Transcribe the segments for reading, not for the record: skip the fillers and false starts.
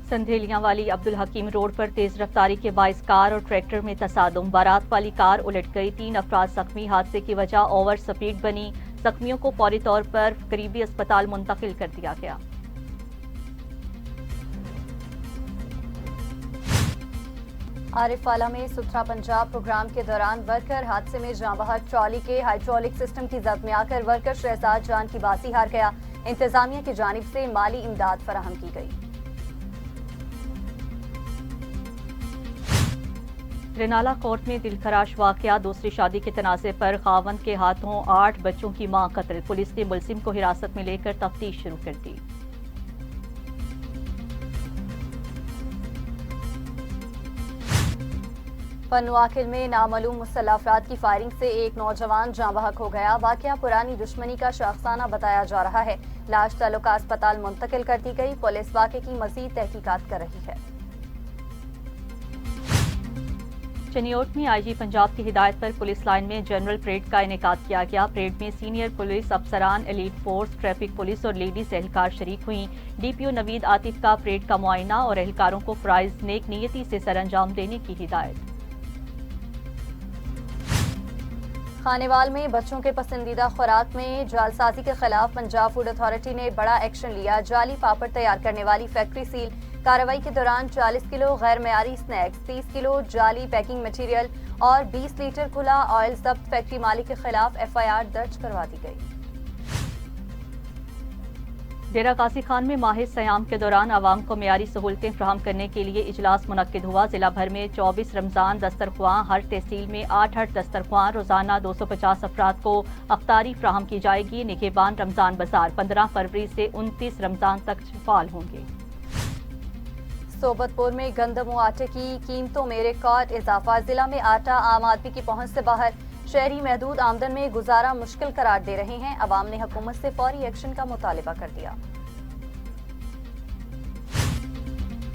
سندھیلیاں والی عبدالحکیم روڈ پر تیز رفتاری کے باعث کار اور ٹریکٹر میں تصادم، بارات والی کار الٹ گئی، 3 افراد زخمی، حادثے کی وجہ اوور سپیڈ بنی، زخمیوں کو فوری طور پر قریبی اسپتال منتقل کر دیا گیا۔ عارف والا میں ستھرا پنجاب پروگرام کے دوران ورکر حادثے میں جاں بحق، ٹرالی کے ہائیڈرولک سسٹم کی زد میں آ کر ورکر شہزاد جان کی باسی ہار گیا، انتظامیہ کی جانب سے مالی امداد فراہم کی گئی۔ رنالہ کورٹ میں دلخراش واقعہ، دوسری شادی کے تنازع پر خاوند کے ہاتھوں 8 بچوں کی ماں قتل، پولیس نے ملزم کو حراست میں لے کر تفتیش شروع کر دی۔ پنواکل میں نامعلوم مسلح افراد کی فائرنگ سے ایک نوجوان جاں بحق ہو گیا، واقعہ پرانی دشمنی کا شاخسانہ بتایا جا رہا ہے، لاش تعلقہ اسپتال منتقل کر دی گئی، پولیس واقعے کی مزید تحقیقات کر رہی ہے۔ چنیوٹ میں آئی جی پنجاب کی ہدایت پر پولیس لائن میں جنرل پریڈ کا انعقاد کیا گیا، پریڈ میں سینئر پولیس افسران، ایلیٹ فورس، ٹریفک پولیس اور لیڈیز اہلکار شریک ہوئیں، ڈی پی او نوید عاطف کا پریڈ کا معائنہ اور اہلکاروں کو فرائض نیک نیتی سے سر انجام دینے کی ہدایت۔ خانیوال میں بچوں کے پسندیدہ خوراک میں جعلسازی کے خلاف پنجاب فوڈ اتھارٹی نے بڑا ایکشن لیا، جعلی پاپڑ تیار کرنے والی فیکٹری سیل، کارروائی کے دوران 40 کلو غیر معیاری سنیکس، 30 کلو جعلی پیکنگ مٹیریل اور 20 لیٹر کھلا آئل ضبط، فیکٹری مالک کے خلاف ایف آئی آر درج کروا دی گئی۔ ڈیرہ قاضی خان میں ماہ سیام کے دوران عوام کو معیاری سہولتیں فراہم کرنے کے لیے اجلاس منعقد ہوا، ضلع بھر میں 24 رمضان دسترخواں، ہر تحصیل میں 8 دسترخواں، روزانہ 250 افراد کو افطاری فراہم کی جائے گی، نگہبان رمضان بازار 15 فروری سے 29 رمضان تک فعال ہوں گے۔ صوبت پور میں گندم و آٹے کی قیمتوں میں ریکارڈ اضافہ، ضلع میں آٹا عام آدمی کی پہنچ سے باہر، شہری محدود آمدن میں گزارا مشکل قرار دے رہے ہیں، عوام نے حکومت سے فوری ایکشن کا مطالبہ کر دیا۔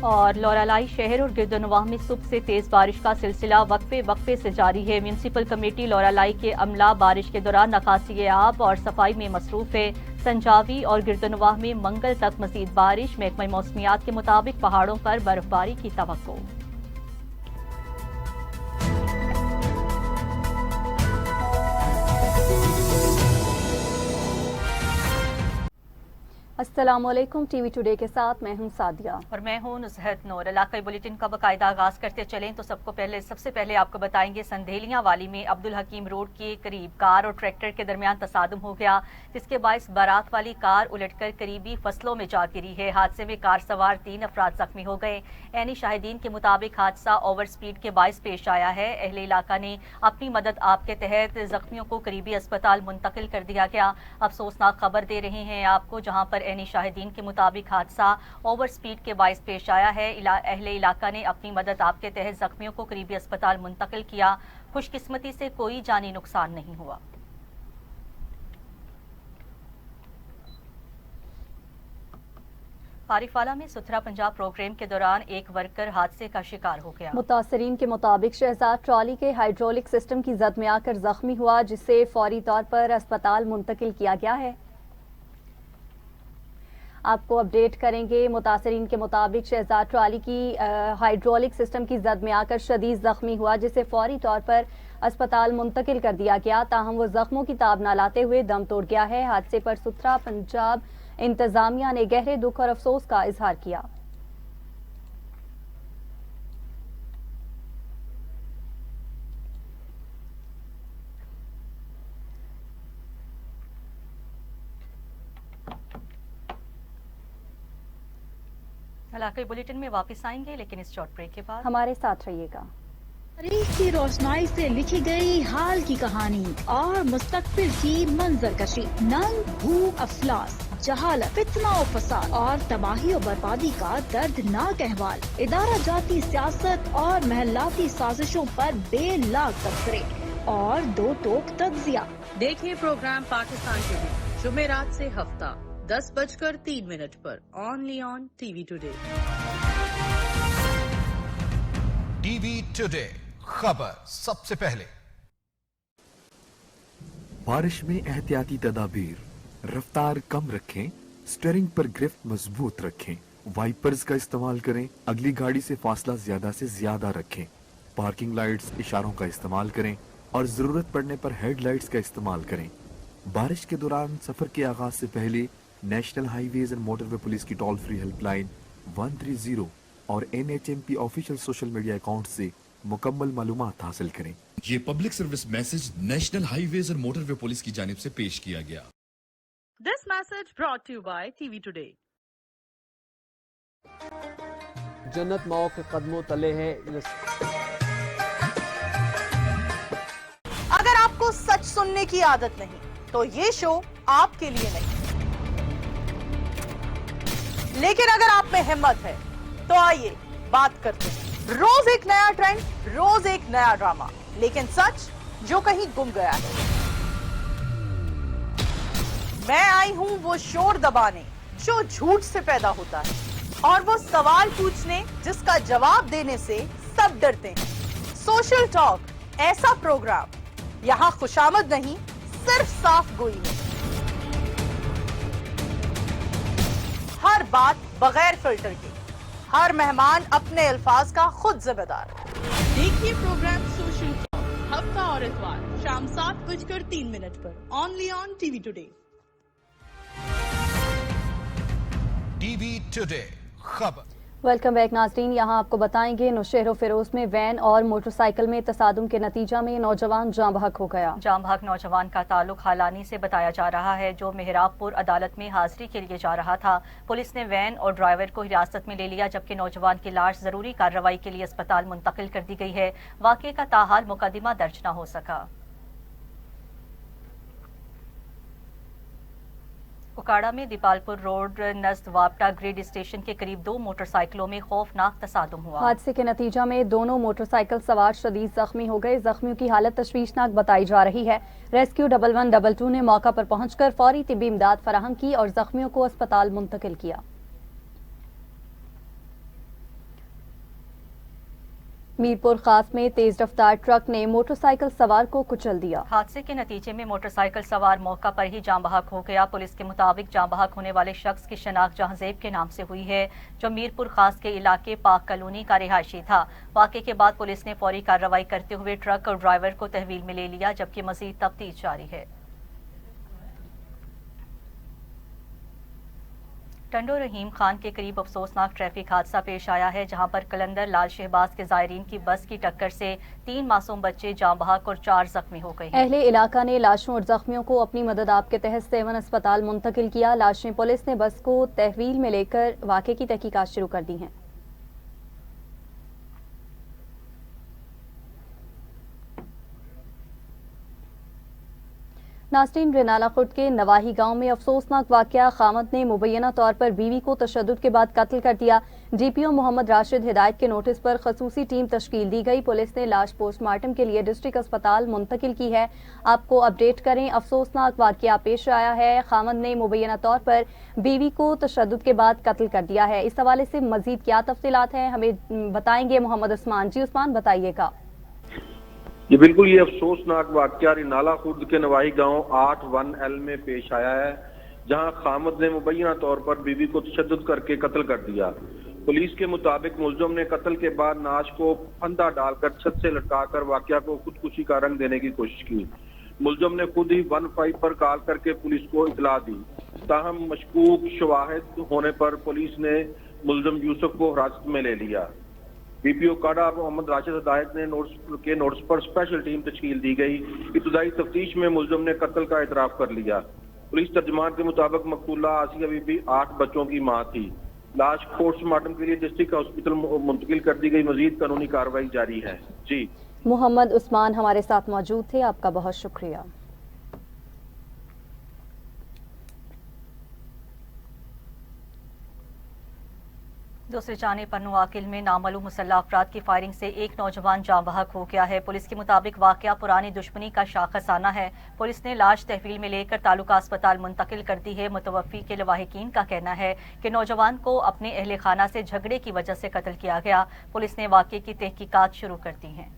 اور لورالائی شہر اور گردنواہ میں صبح سے تیز بارش کا سلسلہ وقفے سے جاری ہے، میونسپل کمیٹی لورالائی کے عملہ بارش کے دوران نکاسی آب اور صفائی میں مصروف ہے، سنجاوی اور گردنواہ میں منگل تک مزید بارش، محکمہ موسمیات کے مطابق پہاڑوں پر برف باری کی توقع۔ السلام علیکم، ٹی وی ٹوڈے کے ساتھ میں ہوں سعدیہ اور میں ہوں نصحت نور۔ علاقائی بلیٹن کا باقاعدہ آغاز کرتے چلیں تو سب سے پہلے آپ کو بتائیں گے سندھیلیاں والی میں عبدالحکیم روڈ کے قریب کار اور ٹریکٹر کے درمیان تصادم ہو گیا، جس کے باعث بارات والی کار الٹ کر قریبی فصلوں میں جا گری ہے، حادثے میں کار سوار 3 افراد زخمی ہو گئے، عینی شاہدین کے مطابق حادثہ اوور سپیڈ کے باعث پیش آیا ہے، اہل علاقہ نے اپنی مدد آپ کے تحت زخمیوں کو قریبی اسپتال منتقل کر دیا گیا۔ افسوسناک خبر دے رہے ہیں آپ کو، جہاں پر عینی شاہدین کے مطابق حادثہ اوور سپیڈ کے باعث پیش آیا ہے، اہل علاقہ نے اپنی مدد آپ کے تحت زخمیوں کو قریبی اسپتال منتقل کیا، خوش قسمتی سے کوئی جانی نقصان نہیں ہوا۔ عارف والا میں ستھرا پنجاب پروگرام کے دوران ایک ورکر حادثے کا شکار ہو گیا، متاثرین کے مطابق شہزاد ٹرالی کے ہائیڈرولک سسٹم کی زد میں آ کر زخمی ہوا، جسے فوری طور پر اسپتال منتقل کیا گیا ہے۔ آپ کو اپڈیٹ کریں گے، متاثرین کے مطابق شہزاد ٹرالی کی ہائیڈرولک سسٹم کی زد میں آ کر شدید زخمی ہوا، جسے فوری طور پر اسپتال منتقل کر دیا گیا، تاہم وہ زخموں کی تاب نہ لاتے ہوئے دم توڑ گیا ہے۔ حادثے پر ستھرا پنجاب انتظامیہ نے گہرے دکھ اور افسوس کا اظہار کیا۔ علاقائی بلیٹن میں واپس آئیں گے، لیکن اس شارٹ بریک کے بعد ہمارے ساتھ رہیے گا۔ تاریخ کی روشنائی سے لکھی گئی حال کی کہانی اور مستقبل کی منظر کشی، ننگ، بھوک، افلاس، جہالت، فتنہ و فساد اور تباہی و بربادی کا دردناک احوال، ادارہ جاتی سیاست اور محلاتی سازشوں پر بے لاگ تبصرے اور دو ٹوک تجزیہ۔ دیکھیں پروگرام پاکستان ٹی وی جمعرات سے ہفتہ 10:03 پر only on T V today. T V today خبر سب سے پہلے۔ بارش میں احتیاطی تدابیر، رفتار کم رکھیں، سٹیئرنگ پر گرفت مضبوط رکھیں۔ वाइपर्स का इस्तेमाल करें, अगली गाड़ी से फासला ज्यादा से ज्यादा रखें, पार्किंग लाइट्स, इशारों का इस्तेमाल करें और जरूरत पड़ने पर हेडलाइट्स का इस्तेमाल करें। बारिश के दौरान सफर के आगाज से पहले national highways and motorway police की टोल फ्री हेल्पलाइन 130 और NHMP official social media account से मुकम्मल मालूमात हासिल करें। ये public service message national highways और मोटरवे पुलिस की जानिब से पेश किया गया। This message brought to you by TV Today. जन्नत माओ के कदमों तले है। अगर आपको सच सुनने की आदत नहीं तो ये शो आपके लिए नहीं, लेकिन अगर आप में हिम्मत है तो आइए बात करते हैं। रोज एक नया ट्रेंड, रोज एक नया ड्रामा, लेकिन सच जो कहीं गुम गया है। मैं आई हूं वो शोर दबाने जो झूठ से पैदा होता है, और वो सवाल पूछने जिसका जवाब देने से सब डरते हैं। सोशल टॉक, ऐसा प्रोग्राम यहाँ खुशामद नहीं, सिर्फ साफ गोई है। हर बात बगैर फिल्टर के, हर मेहमान अपने अल्फाज का खुद जिम्मेदार। देखिए प्रोग्राम सोशल टॉक हफ्ता और इतवार शाम 7:03 पर only on TV Today। TV today खबर। वेलकम बैक नाज़रीन, यहाँ आपको बताएंगे नौशहर फिरोज में वैन और मोटरसाइकिल में तसादुम के नतीजा में नौजवान जाँ बहक हो गया। जाँ बहक नौजवान का ताल्लुक हालानी से बताया जा रहा है, जो मेहराबपुर अदालत में हाजिरी के लिए जा रहा था। पुलिस ने वैन और ड्राइवर को हिरासत में ले लिया, जबकि नौजवान की लाश जरूरी कार्रवाई के लिए अस्पताल मुंतकिल कर दी गई है। वाक़े का ताहाल मुकदमा दर्ज न हो सका। उकाड़ा में दीपालपुर रोड नज़द वापटा ग्रिड स्टेशन के करीब 2 मोटरसाइकिलों में खौफनाक तसादुम हुआ। हादसे के नतीजा में दोनों मोटरसाइकिल सवार शदीद जख्मी हो गए। जख्मियों की हालत तशवीशनाक बताई जा रही है। रेस्क्यू 1112 ने मौका पर पहुंचकर फौरी तिब्बी इमदाद फराहम की और जख्मियों को अस्पताल मुंतकिल किया। मीरपुर खास में तेज रफ्तार ट्रक ने मोटरसाइकिल सवार को कुचल दिया। हादसे के नतीजे में मोटरसाइकिल सवार मौका पर ही जाँ बहक हो गया। पुलिस के मुताबिक जाँ बहक होने वाले शख्स की शनाख्त जहांजेब के नाम से हुई है, जो मीरपुर खास के इलाके पाक कॉलोनी का रिहायशी था। वाक़े के बाद पुलिस ने फौरी कार्रवाई करते हुए ट्रक और ड्राइवर को तहवील में ले लिया, जबकि मजीद तफ्तीश जारी है। टंडो रहीम खान के करीब अफसोसनाक ट्रैफिक हादसा पेश आया है, जहां पर कलंदर लाल शहबाज के जायरीन की बस की टक्कर से 3 मासूम बच्चे जाँ बहक और 4 जख्मी हो गए हैं। अहले इलाका ने लाशों और जख्मियों को अपनी मदद आप के तहत 7 अस्पताल मुंतकिल किया। लाशें पुलिस ने बस को तहवील में लेकर वाक़े की तहकीकात शुरू कर दी हैं। नाज़रीन, रेनाला खुर्द के नवाही गांव में अफसोसनाक वाकया। खामद ने मुबैना तौर पर बीवी को तशद्दुद के बाद कत्ल कर दिया। DPO मोहम्मद राशिद हिदायत के नोटिस पर खसूसी टीम तश्कील दी गई। पुलिस ने लाश पोस्टमार्टम के लिए डिस्ट्रिक्ट अस्पताल मुंतकिल की है। आपको अपडेट करें, अफसोसनाक वाकया पेश आया है। खामद ने मुबैना तौर पर बीवी को तशद्दुद के बाद कत्ल कर दिया है। इस हवाले से मजीद क्या तफसीलात हैं हमें बताएंगे मोहम्मद उस्मान। जी उस्मान, बताइएगा। ये बिल्कुल ये अफसोसनाक वाकया रेनाला खुर्द के नवाही गांव 8-1L में पेश आया है, जहां खामद ने मुबैना तौर पर बीवी को तशद्दुद करके कत्ल कर दिया। पुलिस के मुताबिक मुलजम ने कत्ल के बाद नाश को फंदा डालकर छत से लटकाकर वाकया को खुदकुशी का रंग देने की कोशिश की। मुलजम ने खुद ही 15 पर कॉल करके पुलिस को इतला दी। ताहम मशकूक शवाहिद होने पर पुलिस ने मुलजम यूसुफ को हिरासत में ले लिया। DPO काड़ा मोहम्मद राशिद हिदायत ने नोटिस पर स्पेशल टीम तश्कील दी गई। इब्तदाई तफ्तीश में मुलजम ने कत्ल का इतराफ कर लिया। पुलिस तर्जुमान के मुताबिक मकतूला आसिया बीबी 8 बच्चों की मां थी। लाश पोस्टमार्टम के लिए डिस्ट्रिक्ट हॉस्पिटल मुंतकिल कर दी गई। मजीद कानूनी कार्रवाई जारी है। जी, मोहम्मद उस्मान हमारे साथ मौजूद थे, आपका बहुत शुक्रिया। दूसरी जानिब पर नवाकिल में नामालूम मुसल्लह अफराद की फायरिंग से एक नौजवान जाँ बहक हो गया है। पुलिस के मुताबिक वाकया पुरानी दुश्मनी का शाखसाना है। पुलिस ने लाश तहवील में लेकर तालुका अस्पताल मुंतकिल कर दी है। मुतवफ़ी के लवाहिकीन का कहना है कि नौजवान को अपने अहले खाना से झगड़े की वजह से कत्ल किया गया। पुलिस ने वाकये की तहकीकात शुरू कर दी हैं।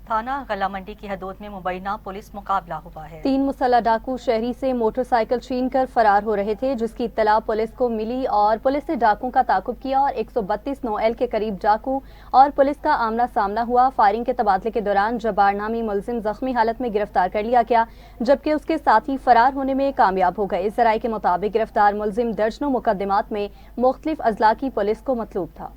थाना गला मंडी की हदूद में मुबैना पुलिस मुकाबला हुआ है। 3 मुसल्लह डाकू शहरी से मोटरसाइकिल छीन कर फरार हो रहे थे, जिसकी इत्तला पुलिस को मिली और पुलिस ने डाकुओं का ताकुब किया और 132 9L के करीब डाकू और पुलिस का आमना सामना हुआ। फायरिंग के तबादले के दौरान जब्बार नामी मुलजिम जख्मी हालत में गिरफ्तार कर लिया गया, जबकि उसके साथी फरार होने में कामयाब हो गए। ज़राए के मुताबिक गिरफ्तार मुलजिम दर्जनों मुकदमात में मुख्तलिफ अजला की पुलिस को मतलूब था।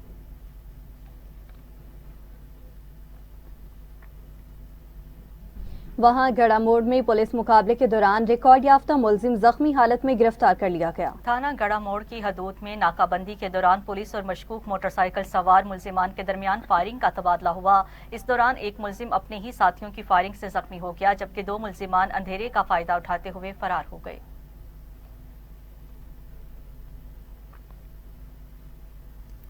वहां गड़ा मोड़ में पुलिस मुकाबले के दौरान रिकॉर्ड याफ्ता मुलजिम जख्मी हालत में गिरफ्तार कर लिया गया। थाना गड़ा मोड़ की हदूद में नाकाबंदी के दौरान पुलिस और मशकूक मोटरसाइकिल सवार मुलजिमान के दरमियान फायरिंग का तबादला हुआ। इस दौरान एक मुलजिम अपने ही साथियों की फायरिंग से जख्मी हो गया, जबकि 2 मुलजिमान अंधेरे का फायदा उठाते हुए फरार हो गए।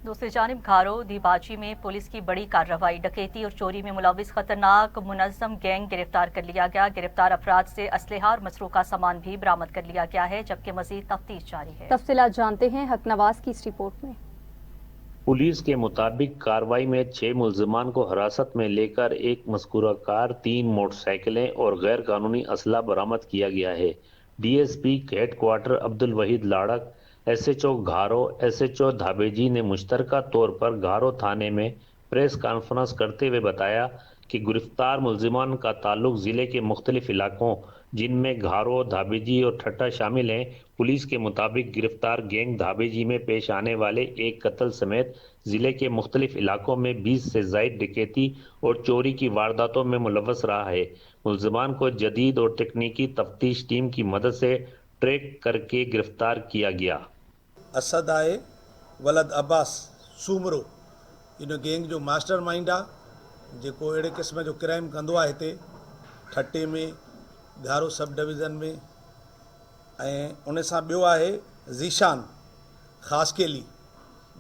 दूसरी जानिब घारो दीबाजी में पुलिस की बड़ी कार्रवाई, डकैती और चोरी में मुलविस खतरनाक मुनज़्ज़म गैंग गिरफ्तार कर लिया गया। गिरफ्तार अफराद से असलहा और मसरूका सामान भी बरामद कर लिया गया है, जबकि मजीद तफ्तीश जारी है। तफसीलात जानते हैं हक नवाज की इस रिपोर्ट में। पुलिस के मुताबिक कार्रवाई में 6 मुलजिमान को हिरासत में लेकर एक मज़कूरा कार, 3 मोटरसाइकिलें और गैर कानूनी असला बरामद किया गया है। DSP headquarter Abdul Waheed Larik, SHO Gharo, SHO Dhabeji ने मुश्तरका तौर पर घारो थाने में प्रेस कॉन्फ्रेंस करते हुए बताया कि गिरफ्तार मुलजिमान का ताल्लुक ज़िले के मुख्तलिफ इलाकों जिनमें घारो, धाबेजी और ठट्टा शामिल हैं। पुलिस के मुताबिक गिरफ्तार गैंग धाबेजी में पेश आने वाले एक कत्ल समेत ज़िले के मुख्तलिफ इलाकों में 20 से ज़ायद डकैती और चोरी की वारदातों में मुलव्वस रहा है। मुलजिमान को जदीद और तकनीकी तफ्तीश टीम की मदद से ट्रैक करके गिरफ्तार किया गया। असद आहे वलद अब्बास सूमरो, इन गैंग जो मास्टर माइंड आहे, जेको अहिड़े क़िस्म जो क्राइम कंदो आहे हिते ठट्टे में, घारो सब डिवीज़न में। ऐं उन सां ॿियो आहे ज़ीशान ख़ासकेली,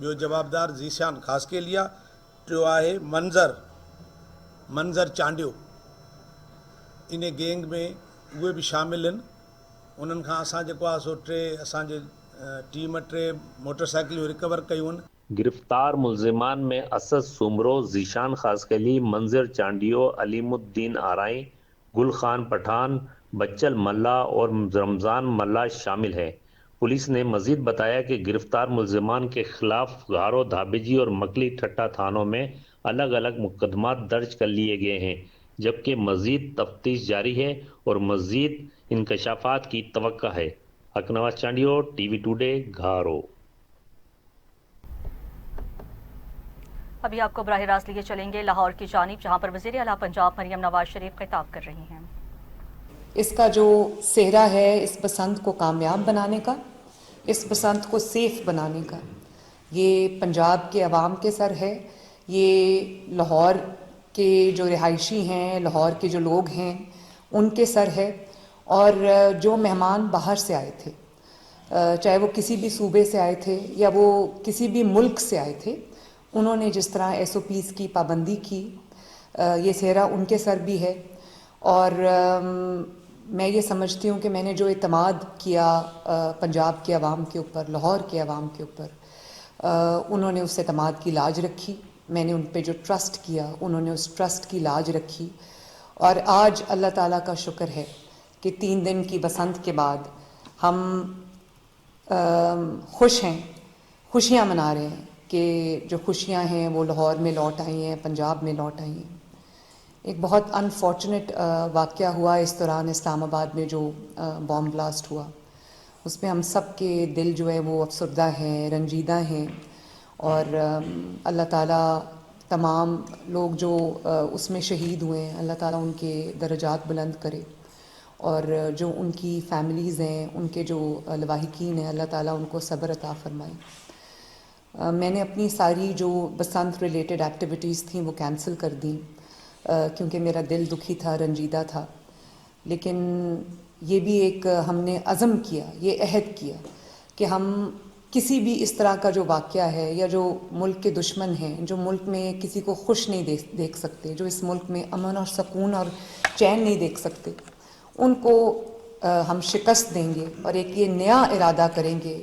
ॿियो जवाबदार ज़ीशान ख़ासकेली आहे। टियों आहे मंज़र चांडियो। इन गैंग में उहे बि शामिल आहिनि। उन्हनि खां असां जेको आहे सो असांजे टीम 3 मोटरसाइकिल रिकवर कयूं आहिनि। गिरफ्तार मुलजिमान में असद सुमरो, जीशान खासकली, मंजर चांडियो, अलीमुद्दीन आराई, गुल खान पठान, बच्चल मल्ला और रमजान मल्ला शामिल हैं। पुलिस ने मजीद बताया कि गिरफ्तार मुलजिमान के खिलाफ घारो, धाबेजी और मकली ठट्टा थानों में अलग अलग मुकदमात दर्ज कर लिए गए हैं, जबकि मजीद तफ्तीश जारी है और मजीद इंकशाफात की तवक्का है। अकनवाज चांडियो, TV टुडे, घारो। अभी आपको बराह रास्त लिए चलेंगे लाहौर की जानिब, जहां पर वज़ीर आला पंजाब मरियम नवाज शरीफ खिताब कर रही हैं। इसका जो सेहरा है इस बसंत को कामयाब बनाने का, इस बसंत को सेफ बनाने का, ये पंजाब के अवाम के सर है। ये लाहौर के जो रिहायशी हैं, लाहौर के जो लोग हैं, उनके सर है। और जो मेहमान बाहर से आए थे, चाहे वो किसी भी सूबे से आए थे या वो किसी भी मुल्क से आए थे, उन्होंने जिस तरह SOPs की पाबंदी की, ये सेहरा उनके सर भी है। और मैं ये समझती हूँ कि मैंने जो इत्मीनान किया पंजाब के अवाम के ऊपर, लाहौर के अवाम के ऊपर, उन्होंने उस इत्मीनान की लाज रखी। मैंने उन पे जो ट्रस्ट किया, उन्होंने उस ट्रस्ट की लाज रखी। और आज अल्लाह ताला का शुक्र है कि 3 दिन की बसंत के बाद हम खुश हैं, खुशियाँ मना रहे हैं कि जो खुशियाँ हैं वो लाहौर में लौट आई हैं, पंजाब में लौट आई हैं। एक बहुत अनफॉर्चुनेट वाक़या हुआ इस दौरान इस्लामाबाद में जो बॉम्ब ब्लास्ट हुआ, उसमें हम सब के दिल जो है वो अफसरदा हैं, रंजीदा हैं। और अल्लाह ताला तमाम लोग जो उसमें शहीद हुए हैं, अल्लाह ताला उनके दर्जात बुलंद करे। और जो उनकी फैमिलीज़ हैं, उनके जो लवाहिकीन हैं, अल्लाह ताला उनको सब्र अता फरमाए। मैंने अपनी सारी जो बसंत रिलेटेड एक्टिविटीज़ थी वो कैंसिल कर दी, क्योंकि मेरा दिल दुखी था, रंजीदा था। लेकिन ये भी एक हमने अज़म किया, ये अहद किया कि हम किसी भी इस तरह का जो वाक़या है या जो मुल्क के दुश्मन हैं, जो मुल्क में किसी को खुश नहीं देख सकते, जो इस मुल्क में अमन और सुकून और चैन नहीं देख सकते, उनको हम शिकस्त देंगे। और एक ये नया इरादा करेंगे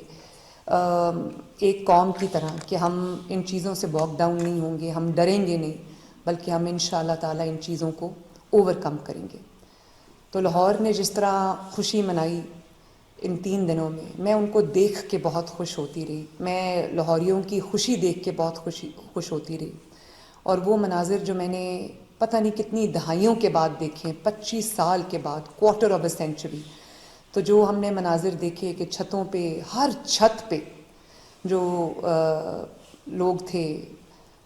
एक कौम की तरह कि हम इन चीज़ों से बॉक डाउन नहीं होंगे, हम डरेंगे नहीं, बल्कि हम इंशाअल्लाह ताला इन चीज़ों को ओवरकम करेंगे. तो लाहौर ने जिस तरह खुशी मनाई इन 3 दिनों में, मैं उनको देख के बहुत खुश होती रही. मैं लाहौरियों की खुशी देख के बहुत खुश होती रही. और वो मनाजिर जो मैंने पता नहीं कितनी दहाइयों के बाद देखे, 25 साल के बाद, क्वार्टर ऑफ अ सेंचुरी, तो जो हमने मनाजिर देखे कि छतों पे, हर छत पे जो लोग थे,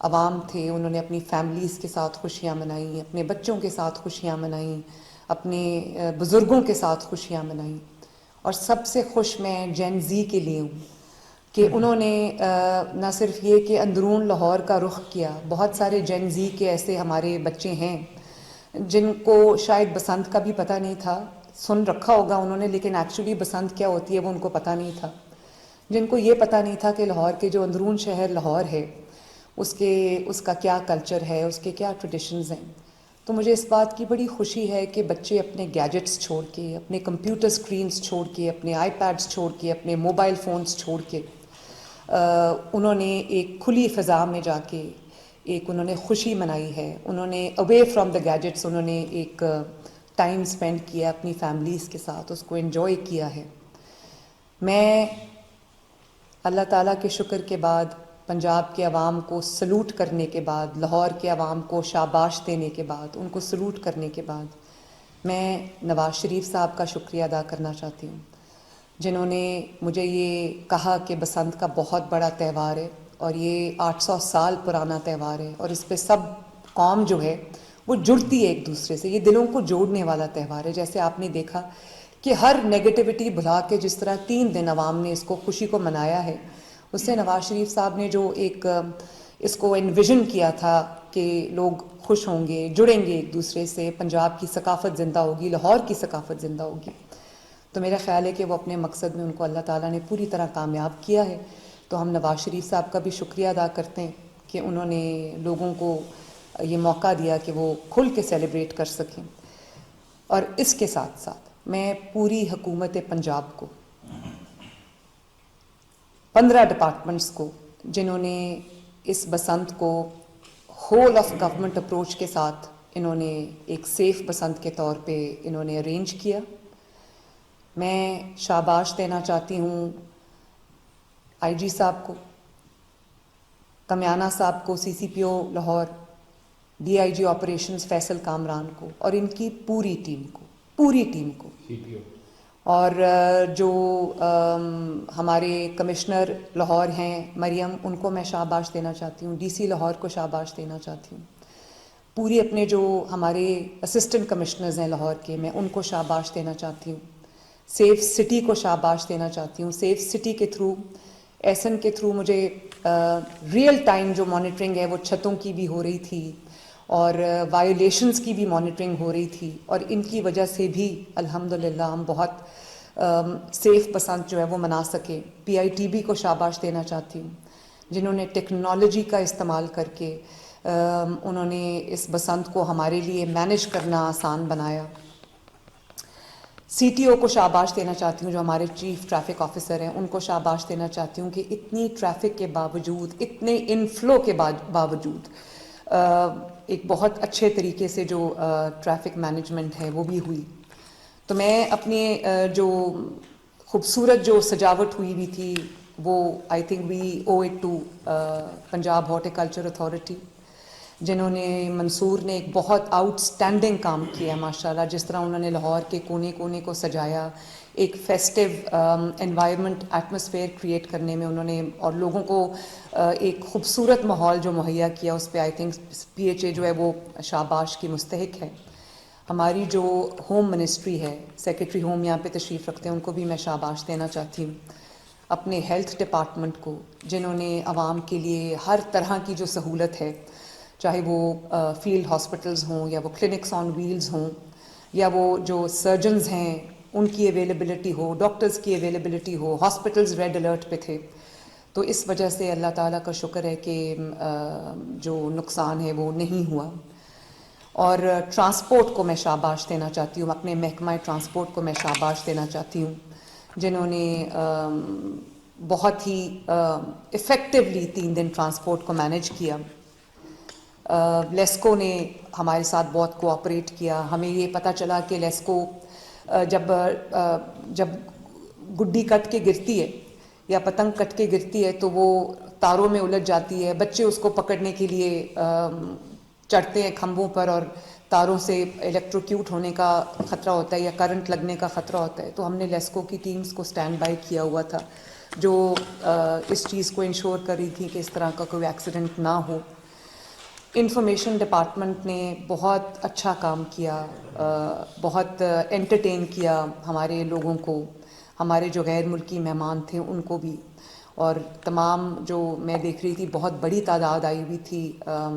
अवाम थे, उन्होंने अपनी फैमिलीज़ के साथ खुशियाँ मनाई, अपने बच्चों के साथ खुशियाँ मनाई, अपने बुज़ुर्गों के साथ खुशियाँ मनाई. और सबसे खुश मैं जेन ज़ी के लिए हूँ कि उन्होंने न सिर्फ ये कि अंदरून लाहौर का रुख किया. बहुत सारे जेन ज़ी के ऐसे हमारे बच्चे हैं जिनको शायद बसंत का भी पता नहीं था, सुन रखा होगा उन्होंने, लेकिन एक्चुअली बसंत क्या होती है वो उनको पता नहीं था. जिनको ये पता नहीं था कि लाहौर के जो अंदरून शहर लाहौर है उसका क्या कल्चर है, उसके क्या ट्रेडिशंस हैं. तो मुझे इस बात की बड़ी खुशी है कि बच्चे अपने गैजेट्स छोड़ के, अपने कंप्यूटर स्क्रीन्स छोड़ के, अपने आईपैड्स छोड़ के, अपने मोबाइल फ़ोन्स छोड़ के उन्होंने एक खुली फ़ज़ा में जाके एक उन्होंने खुशी मनाई है. उन्होंने अवे फ्रॉम द गैजेट्स उन्होंने एक टाइम स्पेंड किया अपनी फैमिलीज़ के साथ, उसको एंजॉय किया है. मैं अल्लाह ताला के शुक्र के बाद, पंजाब के अवाम को सलूट करने के बाद, लाहौर के अवाम को शाबाश देने के बाद, उनको सलूट करने के बाद, मैं नवाज़ शरीफ साहब का शुक्रिया अदा करना चाहती हूँ जिन्होंने मुझे ये कहा कि बसंत का बहुत बड़ा त्यौहार है और ये 800 साल पुराना त्यौहार है और इस पे सब कौम जो है वो जुड़ती है एक दूसरे से. ये दिलों को जोड़ने वाला त्यौहार है. जैसे आपने देखा कि हर नेगेटिविटी भुला के जिस तरह 3 दिन अवाम ने इसको खुशी को मनाया है, उससे नवाज़ शरीफ साहब ने जो एक इसको एनविजन किया था कि लोग खुश होंगे, जुड़ेंगे एक दूसरे से, पंजाब की सकाफ़त ज़िंदा होगी, लाहौर की सकाफ़त ज़िंदा होगी. तो मेरा ख़्याल है कि वो अपने मकसद में उनको अल्लाह ताला ने पूरी तरह कामयाब किया है. तो हम नवाज़ शरीफ साहब का भी शुक्रिया अदा करते हैं कि उन्होंने लोगों को ये मौका दिया कि वो खुल के सेलिब्रेट कर सकें. और इसके साथ साथ मैं पूरी हुकूमत पंजाब को, 15 डिपार्टमेंट्स को, जिन्होंने इस बसंत को होल ऑफ गवर्नमेंट अप्रोच के साथ इन्होंने एक सेफ बसंत के तौर पे इन्होंने अरेंज किया, मैं शाबाश देना चाहती हूँ आईजी साहब को, कमियाना साहब को, CCPO Lahore, DIG operations Faisal Kamran को और इनकी पूरी टीम को और जो हमारे कमिश्नर लाहौर हैं मरियम, उनको मैं शाबाश देना चाहती हूँ. डीसी लाहौर को शाबाश देना चाहती हूँ. पूरी अपने जो हमारे असिस्टेंट कमिश्नर्स हैं लाहौर के, मैं उनको शाबाश देना चाहती हूँ. सेफ सिटी को शाबाश देना चाहती हूँ. सेफ सिटी के थ्रू, एसएन के थ्रू मुझे रियल टाइम जो मॉनिटरिंग है वो छतों की भी हो रही थी और वायोलेशंस की भी मॉनिटरिंग हो रही थी और इनकी वजह से भी अल्हम्दुलिल्लाह हम बहुत सेफ बसंत जो है वो मना सके. पीआईटीबी को शाबाश देना चाहती हूँ जिन्होंने टेक्नोलॉजी का इस्तेमाल करके उन्होंने इस बसंत को हमारे लिए मैनेज करना आसान बनाया. सीटीओ को शाबाश देना चाहती हूँ, जो हमारे चीफ ट्रैफिक ऑफिसर हैं, उनको शाबाश देना चाहती हूँ कि इतनी ट्रैफिक के बावजूद, इतने इनफ्लो के बावजूद एक बहुत अच्छे तरीके से जो ट्रैफिक मैनेजमेंट है वो भी हुई. तो मैं अपने जो खूबसूरत जो सजावट हुई भी थी वो I think we owe it to Punjab horticulture authority, जिन्होंने मंसूर ने एक बहुत आउटस्टैंडिंग काम किया माशाल्लाह. जिस तरह उन्होंने लाहौर के कोने कोने को सजाया, एक फेस्टिव एनवायरनमेंट एटमॉस्फेयर क्रिएट करने में उन्होंने और लोगों को एक खूबसूरत माहौल जो मुहैया किया, उस पर आई थिंक पीएचए जो है वो शाबाश की मुस्तहिक है. हमारी जो होम मिनिस्ट्री है, सेक्रेटरी होम यहाँ पे तशरीफ़ रखते हैं, उनको भी मैं शाबाश देना चाहती हूँ. अपने हेल्थ डिपार्टमेंट को, जिन्होंने आवाम के लिए हर तरह की जो सहूलत है, चाहे वो फील्ड हॉस्पिटल्स हों या वो क्लिनिक्स ऑन व्हील्स हों या वो जो सर्जन्स हैं उनकी अवेलेबिलिटी हो, डॉक्टर्स की अवेलेबिलिटी हो, हॉस्पिटल्स रेड अलर्ट पे थे. तो इस वजह से अल्लाह ताला का शुक्र है कि जो नुकसान है वो नहीं हुआ. और ट्रांसपोर्ट को मैं शाबाश देना चाहती हूँ, अपने महकमा ट्रांसपोर्ट को मैं शाबाश देना चाहती हूँ, जिन्होंने बहुत ही इफ़ेक्टिवली 3 दिन ट्रांसपोर्ट को मैनेज किया. لیسکو نے ہمارے ساتھ بہت کوآپریٹ کیا. ہمیں یہ پتہ چلا کہ لیسکو جب گڈی کٹ کے گرتی ہے یا پتنگ کٹ کے گرتی ہے تو وہ تاروں میں الجھ جاتی ہے. بچے اس کو پکڑنے کے لیے چڑھتے ہیں کھمبوں پر اور تاروں سے الیکٹروکیوٹ ہونے کا خطرہ ہوتا ہے یا کرنٹ لگنے کا خطرہ ہوتا ہے. تو ہم نے لیسکو کی ٹیمز کو سٹینڈ بائی کیا ہوا تھا جو اس چیز کو انشور کر رہی تھی کہ اس طرح کا کوئی ایکسیڈنٹ نہ ہو. انفارمیشن ڈپارٹمنٹ نے بہت اچھا کام کیا, بہت انٹرٹین کیا ہمارے لوگوں کو, ہمارے جو غیر ملکی مہمان تھے ان کو بھی. اور تمام جو میں دیکھ رہی تھی بہت بڑی تعداد آئی ہوئی تھی,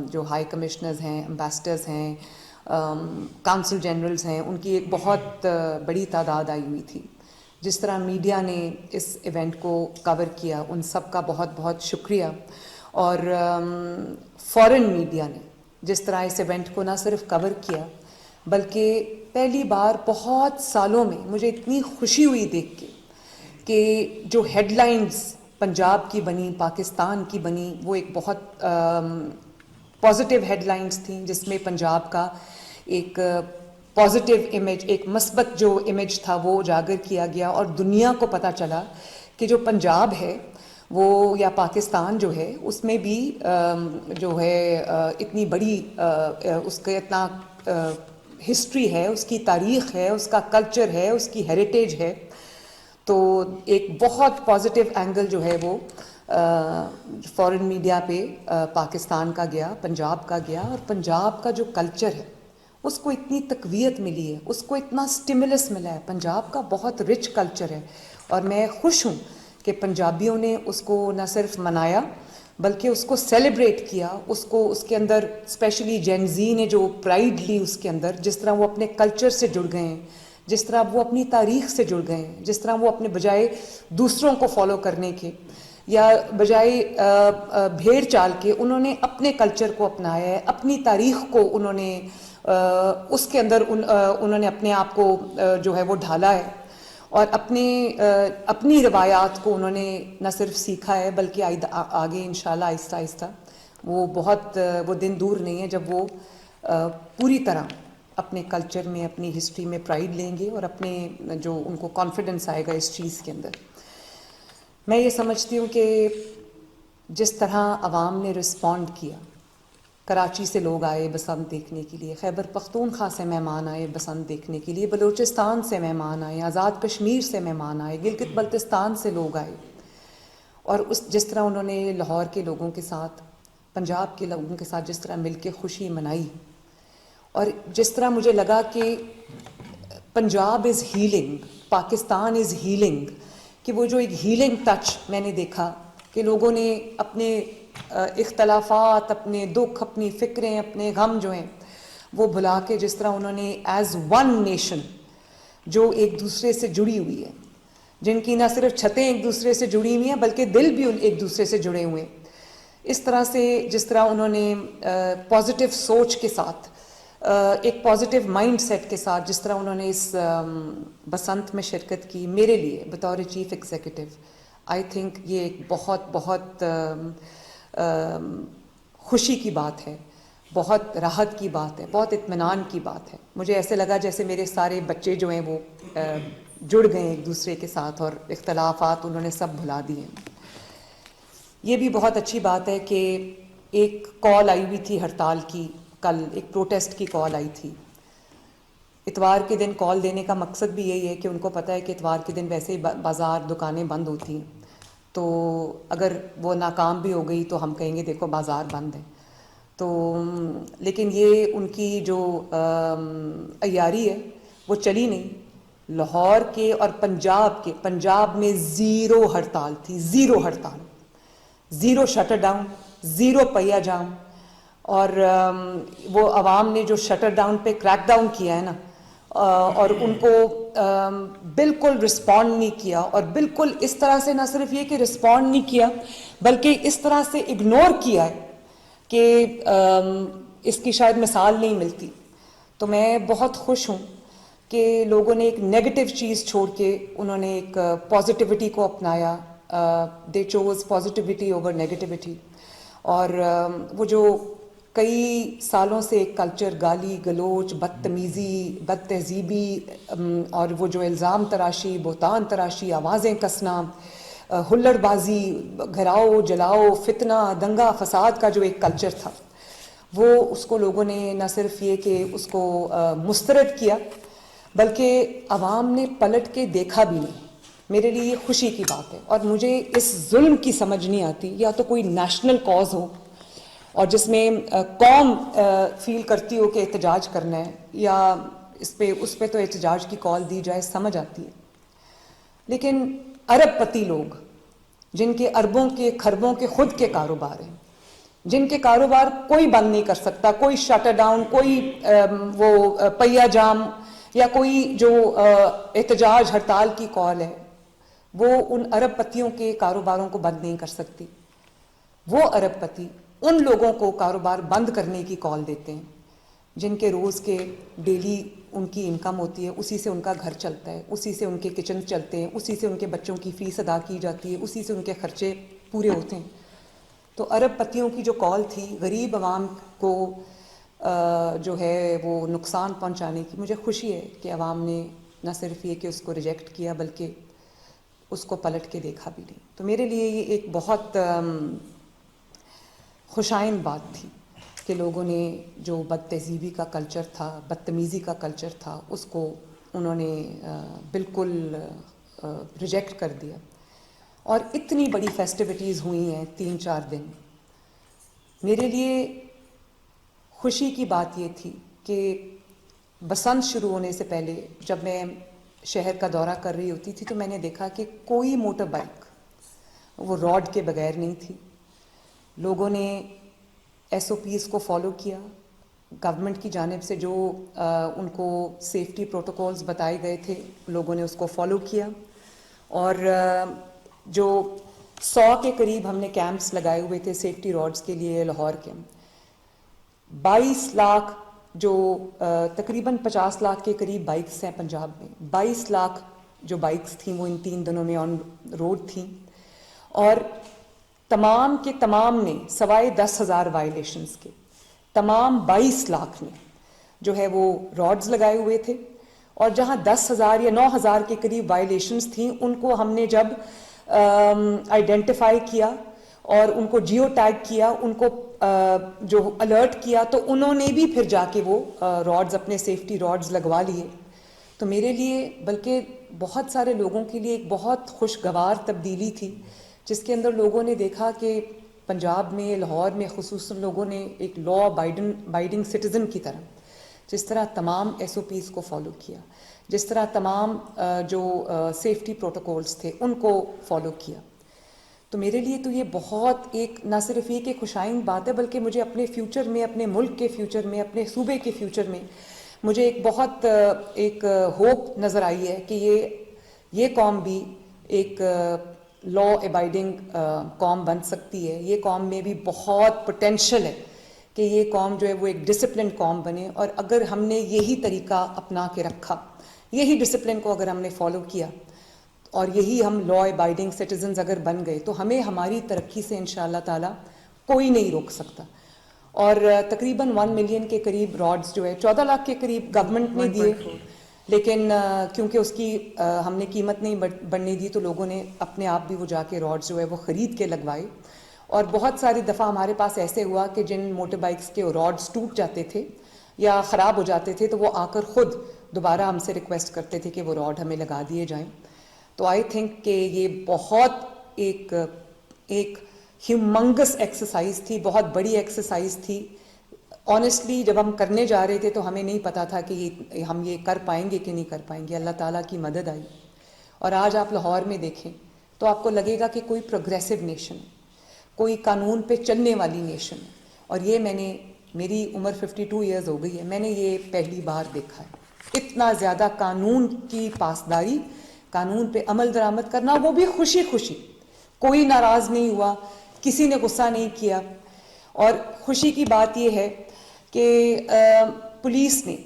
جو ہائی کمشنرز ہیں, امبیسڈرز ہیں, کونسل جنرلز ہیں, ان کی ایک بہت بڑی تعداد آئی ہوئی تھی. جس طرح میڈیا نے اس ایونٹ کو کور کیا ان سب کا بہت بہت شکریہ. اور فارن میڈیا نے جس طرح اس ایونٹ کو نہ صرف کور کیا بلکہ پہلی بار بہت سالوں میں مجھے اتنی خوشی ہوئی دیکھ کے کہ جو ہیڈ لائنز پنجاب کی بنی, پاکستان کی بنی, وہ ایک بہت پازیٹیو ہیڈ لائنز تھیں جس میں پنجاب کا ایک پازیٹیو امیج, ایک مثبت جو امیج تھا وہ اجاگر کیا گیا. اور دنیا کو پتہ چلا کہ جو پنجاب ہے وہ یا پاکستان جو ہے اس میں بھی جو ہے اتنی بڑی اس کا اتنا ہسٹری ہے, اس کی تاریخ ہے, اس کا کلچر ہے, اس کی ہیریٹیج ہے. تو ایک بہت پازیٹیو اینگل جو ہے وہ فارن میڈیا پہ پاکستان کا گیا, پنجاب کا گیا. اور پنجاب کا جو کلچر ہے اس کو اتنی تقویت ملی ہے, اس کو اتنا سٹیمولس ملا ہے. پنجاب کا بہت رچ کلچر ہے اور میں خوش ہوں کہ پنجابیوں نے اس کو نہ صرف منایا بلکہ اس کو سیلیبریٹ کیا. اس کو اس کے اندر اسپیشلی جین زی نے جو پرائڈ لی اس کے اندر, جس طرح وہ اپنے کلچر سے جڑ گئے ہیں, جس طرح وہ اپنی تاریخ سے جڑ گئے ہیں, جس طرح وہ اپنے بجائے دوسروں کو فالو کرنے کے یا بجائے بھیڑ چال کے انہوں نے اپنے کلچر کو اپنایا ہے, اپنی تاریخ کو انہوں نے اس کے اندر انہوں نے اپنے آپ کو جو ہے وہ ڈھالا ہے. اور اپنی روایات کو انہوں نے نہ صرف سیکھا ہے بلکہ آگے انشاءاللہ آہستہ آہستہ وہ دن دور نہیں ہے جب وہ پوری طرح اپنے کلچر میں, اپنی ہسٹری میں پرائڈ لیں گے اور اپنے جو ان کو کانفیڈنس آئے گا اس چیز کے اندر. میں یہ سمجھتی ہوں کہ جس طرح عوام نے رسپونڈ کیا, کراچی سے لوگ آئے بسنت دیکھنے کے لیے, خیبر پختونخوا سے مہمان آئے بسنت دیکھنے کے لیے, بلوچستان سے مہمان آئے, آزاد کشمیر سے مہمان آئے, گلگت بلتستان سے لوگ آئے. اور جس طرح انہوں نے لاہور کے لوگوں کے ساتھ, پنجاب کے لوگوں کے ساتھ جس طرح مل کے خوشی منائی, اور جس طرح مجھے لگا کہ پنجاب از ہیلنگ, پاکستان از ہیلنگ, کہ وہ جو ایک ہیلنگ ٹچ میں نے دیکھا کہ لوگوں نے اپنے اختلافات, اپنے دکھ, اپنی فکریں, اپنے غم جو ہیں وہ بھلا کے جس طرح انہوں نے ایز ون نیشن جو ایک دوسرے سے جڑی ہوئی ہے, جن کی نہ صرف چھتیں ایک دوسرے سے جڑی ہوئی ہیں بلکہ دل بھی ایک دوسرے سے جڑے ہوئے ہیں, اس طرح سے جس طرح انہوں نے پازیٹیو سوچ کے ساتھ, ایک پازیٹیو مائنڈ سیٹ کے ساتھ جس طرح انہوں نے اس بسنت میں شرکت کی, میرے لیے بطور چیف ایگزیکٹو آئی تھنک یہ ایک بہت بہت خوشی کی بات ہے, بہت راحت کی بات ہے, بہت اطمینان کی بات ہے. مجھے ایسے لگا جیسے میرے سارے بچے جو ہیں وہ جڑ گئے ایک دوسرے کے ساتھ اور اختلافات انہوں نے سب بھلا دیے. یہ بھی بہت اچھی بات ہے کہ ایک کال آئی ہوئی تھی ہڑتال کی, کل ایک پروٹیسٹ کی کال آئی تھی. اتوار کے دن کال دینے کا مقصد بھی یہی ہے کہ ان کو پتہ ہے کہ اتوار کے دن ویسے ہی بازار دکانیں بند ہوتی ہیں, تو اگر وہ ناکام بھی ہو گئی تو ہم کہیں گے دیکھو بازار بند ہے. تو لیکن یہ ان کی جو عیاری ہے وہ چلی نہیں. لاہور کے اور پنجاب میں زیرو ہڑتال تھی, زیرو ہڑتال, زیرو شٹر ڈاؤن, زیرو پہیا جام. اور وہ عوام نے جو شٹر ڈاؤن پہ کریک ڈاؤن کیا ہے نا, اور ان کو بالکل رسپونڈ نہیں کیا, اور بالکل اس طرح سے نہ صرف یہ کہ رسپونڈ نہیں کیا بلکہ اس طرح سے اگنور کیا ہے کہ اس کی شاید مثال نہیں ملتی. تو میں بہت خوش ہوں کہ لوگوں نے ایک نیگیٹو چیز چھوڑ کے انہوں نے ایک پازیٹیوٹی کو اپنایا, دے چوز پازیٹیوٹی اوور نیگیٹیوٹی. اور وہ جو کئی سالوں سے ایک کلچر گالی گلوچ بدتمیزی بد تہذیبی اور وہ جو الزام تراشی بہتان تراشی آوازیں کسنا ہلڑ بازی گھراؤ جلاؤ فتنہ دنگا فساد کا جو ایک کلچر تھا وہ اس کو لوگوں نے نہ صرف یہ کہ اس کو مسترد کیا بلکہ عوام نے پلٹ کے دیکھا بھی نہیں. میرے لیے یہ خوشی کی بات ہے اور مجھے اس ظلم کی سمجھ نہیں آتی. یا تو کوئی نیشنل کاز ہو اور جس میں قوم فیل کرتی ہو کہ احتجاج کرنا ہے یا اس پہ تو احتجاج کی کال دی جائے سمجھ آتی ہے. لیکن ارب پتی لوگ جن کے اربوں کے کھربوں کے خود کے کاروبار ہیں, جن کے کاروبار کوئی بند نہیں کر سکتا, کوئی شٹر ڈاؤن, کوئی وہ پہیا جام یا کوئی جو احتجاج ہڑتال کی کال ہے, وہ ان ارب پتیوں کے کاروباروں کو بند نہیں کر سکتی. وہ ارب پتی ان لوگوں کو کاروبار بند کرنے کی کال دیتے ہیں جن کے روز کے ڈیلی ان کی انکم ہوتی ہے, اسی سے ان کا گھر چلتا ہے, اسی سے ان کے کچن چلتے ہیں, اسی سے ان کے بچوں کی فیس ادا کی جاتی ہے, اسی سے ان کے خرچے پورے ہوتے ہیں. تو ارب پتیوں کی جو کال تھی غریب عوام کو جو ہے وہ نقصان پہنچانے کی, مجھے خوشی ہے کہ عوام نے نہ صرف یہ کہ اس کو ریجیکٹ کیا بلکہ اس کو پلٹ کے دیکھا بھی نہیں. تو میرے لیے یہ ایک بہت خوشائن بات تھی کہ لوگوں نے جو بد تہذیبی کا کلچر تھا, بدتمیزی کا کلچر تھا, اس کو انہوں نے بالکل ریجیکٹ کر دیا. اور اتنی بڑی فیسٹیوٹیز ہوئی ہیں 3-4 دن. میرے لیے خوشی کی بات یہ تھی کہ بسنت شروع ہونے سے پہلے جب میں شہر کا دورہ کر رہی ہوتی تھی تو میں نے دیکھا کہ کوئی موٹر بائک وہ راڈ کے بغیر نہیں تھی. لوگوں نے SOPs کو فالو کیا, گورنمنٹ کی جانب سے جو ان کو سیفٹی پروٹوکولز بتائے گئے تھے لوگوں نے اس کو فالو کیا. اور جو 100 کے قریب ہم نے کیمپس لگائے ہوئے تھے سیفٹی راڈز کے لیے لاہور کے, 22 لاکھ جو تقریباً 50 لاکھ کے قریب بائکس ہیں پنجاب میں, 22 لاکھ جو بائکس تھیں وہ ان 3 دنوں میں آن روڈ تھیں. اور تمام کے تمام نے سوائے 10,000 وائلیشنز کے تمام 22 لاکھ نے جو ہے وہ راڈز لگائے ہوئے تھے. اور جہاں 10,000 یا 9,000 کے قریب وائلیشنز تھیں ان کو ہم نے جب آئیڈینٹیفائی کیا اور ان کو جیو ٹیگ کیا, ان کو جو الرٹ کیا, تو انہوں نے بھی پھر جا کے وہ راڈز اپنے سیفٹی راڈز لگوا لیے. تو میرے لیے بلکہ بہت سارے لوگوں کے لیے ایک بہت خوشگوار تبدیلی تھی جس کے اندر لوگوں نے دیکھا کہ پنجاب میں لاہور میں خصوصاً لوگوں نے ایک لا ابائڈنگ سٹیزن کی طرح جس طرح تمام SOPs کو فالو کیا, جس طرح تمام جو سیفٹی پروٹوکولز تھے ان کو فالو کیا. تو میرے لیے تو یہ بہت ایک نہ صرف یہ کہ خوشائن بات ہے بلکہ مجھے اپنے فیوچر میں, اپنے ملک کے فیوچر میں, اپنے صوبے کے فیوچر میں مجھے ایک بہت ایک ہوپ نظر آئی ہے کہ یہ قوم بھی ایک لا ابائڈنگ قوم بن سکتی ہے. یہ قوم میں بھی بہت پوٹینشل ہے کہ یہ قوم جو ہے وہ ایک ڈسپلن قوم بنے. اور اگر ہم نے یہی طریقہ اپنا کے رکھا, یہی ڈسپلن کو اگر ہم نے فالو کیا اور یہی ہم لا ابائڈنگ سٹیزنز اگر بن گئے تو ہمیں ہماری ترقی سے انشاءاللہ تعالی کوئی نہیں روک سکتا. اور تقریباً 1 ملین کے قریب راڈز جو ہے 14 لاکھ کے قریب گورنمنٹ نے دیے, لیکن کیونکہ اس کی ہم نے قیمت نہیں بڑھنے دی تو لوگوں نے اپنے آپ بھی وہ جا کے راڈز جو ہے وہ خرید کے لگوائے. اور بہت ساری دفعہ ہمارے پاس ایسے ہوا کہ جن موٹر بائکس کے راڈز ٹوٹ جاتے تھے یا خراب ہو جاتے تھے تو وہ آ کر خود دوبارہ ہم سے ریکویسٹ کرتے تھے کہ وہ راڈ ہمیں لگا دیے جائیں. تو آئی تھنک کہ یہ بہت ایک ہیومنگس ایکسرسائز تھی, بہت بڑی ایکسرسائز تھی. آنیسٹلی جب ہم کرنے جا رہے تھے تو ہمیں نہیں پتا تھا کہ ہم یہ کر پائیں گے کہ نہیں کر پائیں گے. اللہ تعالیٰ کی مدد آئی. اور آج آپ لاہور میں دیکھیں تو آپ کو لگے گا کہ کوئی پروگریسو نیشن ہے, کوئی قانون پہ چلنے والی نیشن ہے. اور یہ میری عمر 52 ایئرز ہو گئی ہے, میں نے یہ پہلی بار دیکھا ہے. اتنا زیادہ قانون کی پاسداری, قانون پہ عمل درآمد کرنا, وہ بھی خوشی خوشی, کوئی ناراض نہیں ہوا, کسی نے غصہ نہیں کیا. اور خوشی کی بات یہ ہے کہ پولیس نے,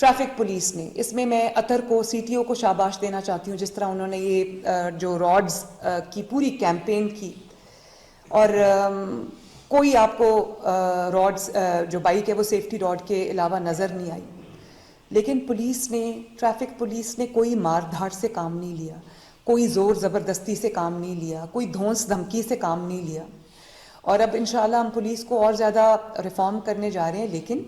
ٹریفک پولیس نے, اس میں اطہر کو CTO کو شاباش دینا چاہتی ہوں جس طرح انہوں نے یہ جو راڈز کی پوری کیمپین کی. اور کوئی آپ کو راڈز جو بائک ہے وہ سیفٹی راڈ کے علاوہ نظر نہیں آئی. لیکن پولیس نے, ٹریفک پولیس نے کوئی مار دھاڑ سے کام نہیں لیا, کوئی زور زبردستی سے کام نہیں لیا, کوئی دھونس دھمکی سے کام نہیں لیا. اور اب انشاءاللہ ہم پولیس کو اور زیادہ ریفارم کرنے جا رہے ہیں. لیکن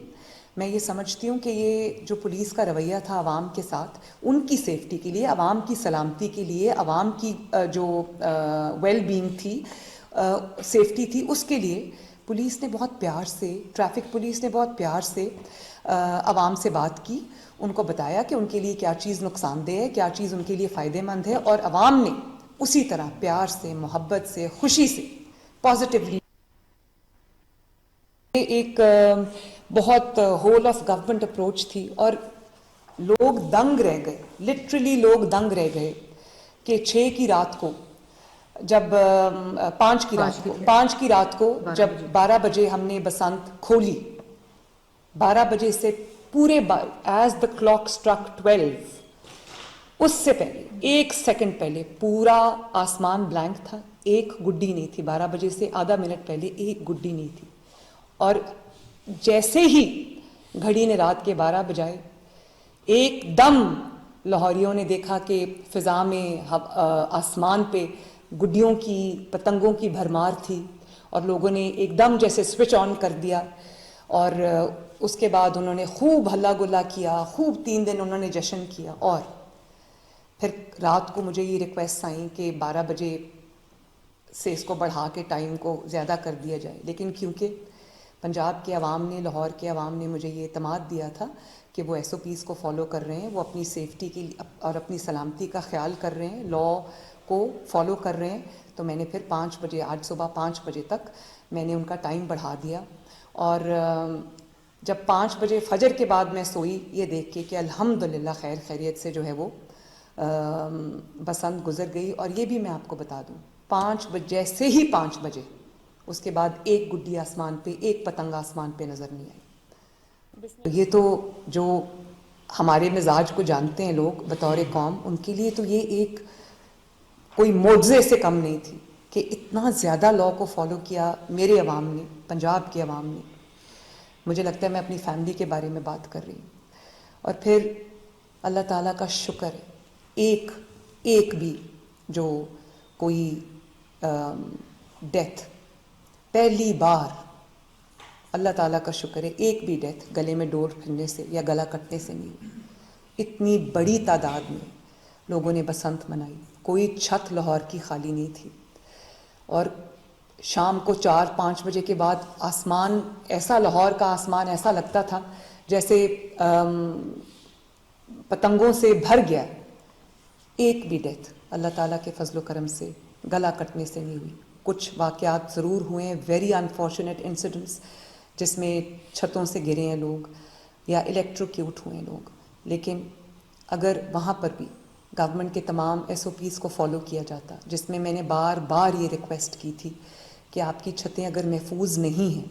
میں یہ سمجھتی ہوں کہ یہ جو پولیس کا رویہ تھا عوام کے ساتھ, ان کی سیفٹی کے لیے, عوام کی سلامتی کے لیے, عوام کی جو ویل بینگ تھی, سیفٹی تھی, اس کے لیے پولیس نے بہت پیار سے, ٹریفک پولیس نے بہت پیار سے عوام سے بات کی, ان کو بتایا کہ ان کے لیے کیا چیز نقصان دہ ہے, کیا چیز ان کے لیے فائدہ مند ہے. اور عوام نے اسی طرح پیار سے, محبت سے, خوشی سے, پازیٹیولی ایک بہت ہول آف گورنمنٹ اپروچ تھی. اور لوگ دنگ رہ گئے, لٹرلی لوگ دنگ رہ گئے کہ 6 کی رات کو جب 5 کی رات کو جب 12 بجے ہم نے بسنت کھولی, 12 بجے سے پورے ایز دا کلاک اسٹرک 12, اس سے پہلے 1 سیکنڈ پہلے پورا آسمان بلینک تھا, ایک گڈی نہیں تھی. 12 بجے سے آدھا منٹ پہلے ایک گڈی نہیں تھی. اور جیسے ہی گھڑی نے رات کے 12 بجائے, ایک دم لاہوریوں نے دیکھا کہ فضا میں, آسمان پہ گڈیوں کی, پتنگوں کی بھرمار تھی, اور لوگوں نے ایک دم جیسے سوئچ آن کر دیا. اور اس کے بعد انہوں نے خوب ہلا گلا کیا, خوب 3 دن انہوں نے جشن کیا. اور پھر رات کو مجھے یہ ریکویسٹ آئیں کہ 12 بجے سے اس کو بڑھا کے ٹائم کو زیادہ کر دیا جائے. لیکن کیونکہ پنجاب کے عوام نے, لاہور کے عوام نے مجھے یہ اعتماد دیا تھا کہ وہ SOPs کو فالو کر رہے ہیں, وہ اپنی سیفٹی کی اور اپنی سلامتی کا خیال کر رہے ہیں, لا کو فالو کر رہے ہیں, تو میں نے پھر 5 بجے, آج صبح 5 بجے تک میں نے ان کا ٹائم بڑھا دیا. اور جب 5 بجے فجر کے بعد میں سوئی, یہ دیکھ کے کہ الحمدللہ خیر خیریت سے جو ہے وہ بسنت گزر گئی. اور یہ بھی میں آپ کو بتا دوں, 5 بجے, جیسے ہی 5 بجے, اس کے بعد ایک گڈی آسمان پہ, ایک پتنگ آسمان پہ نظر نہیں آئی. یہ تو جو ہمارے مزاج کو جانتے ہیں لوگ بطور قوم, ان کے لیے تو یہ ایک کوئی معجزے سے کم نہیں تھی کہ اتنا زیادہ لا کو فالو کیا میرے عوام نے, پنجاب کے عوام نے. مجھے لگتا ہے میں اپنی فیملی کے بارے میں بات کر رہی ہوں. اور پھر اللہ تعالیٰ کا شکر ہے, ایک بھی جو کوئی ڈیتھ, پہلی بار اللہ تعالیٰ کا شکر ہے, ایک بھی ڈیتھ گلے میں ڈور پھرنے سے یا گلا کٹنے سے نہیں ہوئی. اتنی بڑی تعداد میں لوگوں نے بسنت منائی, کوئی چھت لاہور کی خالی نہیں تھی. اور شام کو 4-5 بجے کے بعد آسمان ایسا, لاہور کا آسمان ایسا لگتا تھا جیسے پتنگوں سے بھر گیا. ایک بھی ڈیتھ اللہ تعالیٰ کے فضل و کرم سے گلا کٹنے سے نہیں ہوئی. کچھ واقعات ضرور ہوئے ہیں, ویری انفارچونیٹ انسیڈنٹس, جس میں چھتوں سے گرے ہیں لوگ یا الیکٹروکیوٹ ہوئے ہیں لوگ. لیکن اگر وہاں پر بھی گورنمنٹ کے تمام SOPs کو فالو کیا جاتا, جس میں نے بار بار یہ ریکویسٹ کی تھی کہ آپ کی چھتیں اگر محفوظ نہیں ہیں,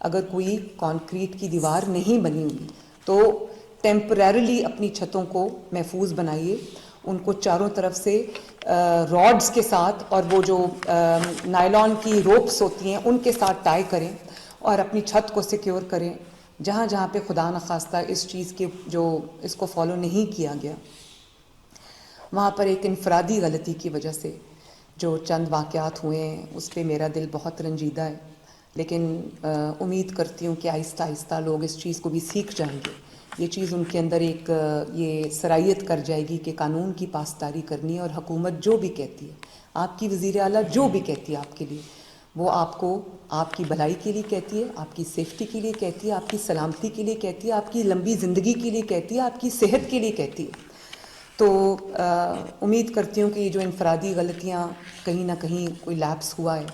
اگر کوئی کانکریٹ کی دیوار نہیں بنی ہوئی, تو ٹیمپریرلی اپنی چھتوں کو محفوظ بنائیے, ان کو چاروں طرف سے راڈز کے ساتھ اور وہ جو نائلون کی روپس ہوتی ہیں ان کے ساتھ ٹائی کریں, اور اپنی چھت کو سیکیور کریں. جہاں جہاں پہ خدا نخواستہ اس چیز کے جو اس کو فالو نہیں کیا گیا, وہاں پر ایک انفرادی غلطی کی وجہ سے جو چند واقعات ہوئے ہیں, اس پہ میرا دل بہت رنجیدہ ہے. لیکن امید کرتی ہوں کہ آہستہ آہستہ لوگ اس چیز کو بھی سیکھ جائیں گے. یہ چیز ان کے اندر ایک یہ صلاحیت کر جائے گی کہ قانون کی پاسداری کرنی ہے, اور حکومت جو بھی کہتی ہے, آپ کی وزیر اعلیٰ جو بھی کہتی ہے آپ کے لیے, وہ آپ کو آپ کی بھلائی کے لیے کہتی ہے, آپ کی سیفٹی کے لیے کہتی ہے, آپ کی سلامتی کے لیے کہتی ہے, آپ کی لمبی زندگی کے لیے کہتی ہے, آپ کی صحت کے لیے کہتی ہے. تو امید کرتی ہوں کہ یہ جو انفرادی غلطیاں کہیں نہ کہیں کوئی لیپس ہوا ہے,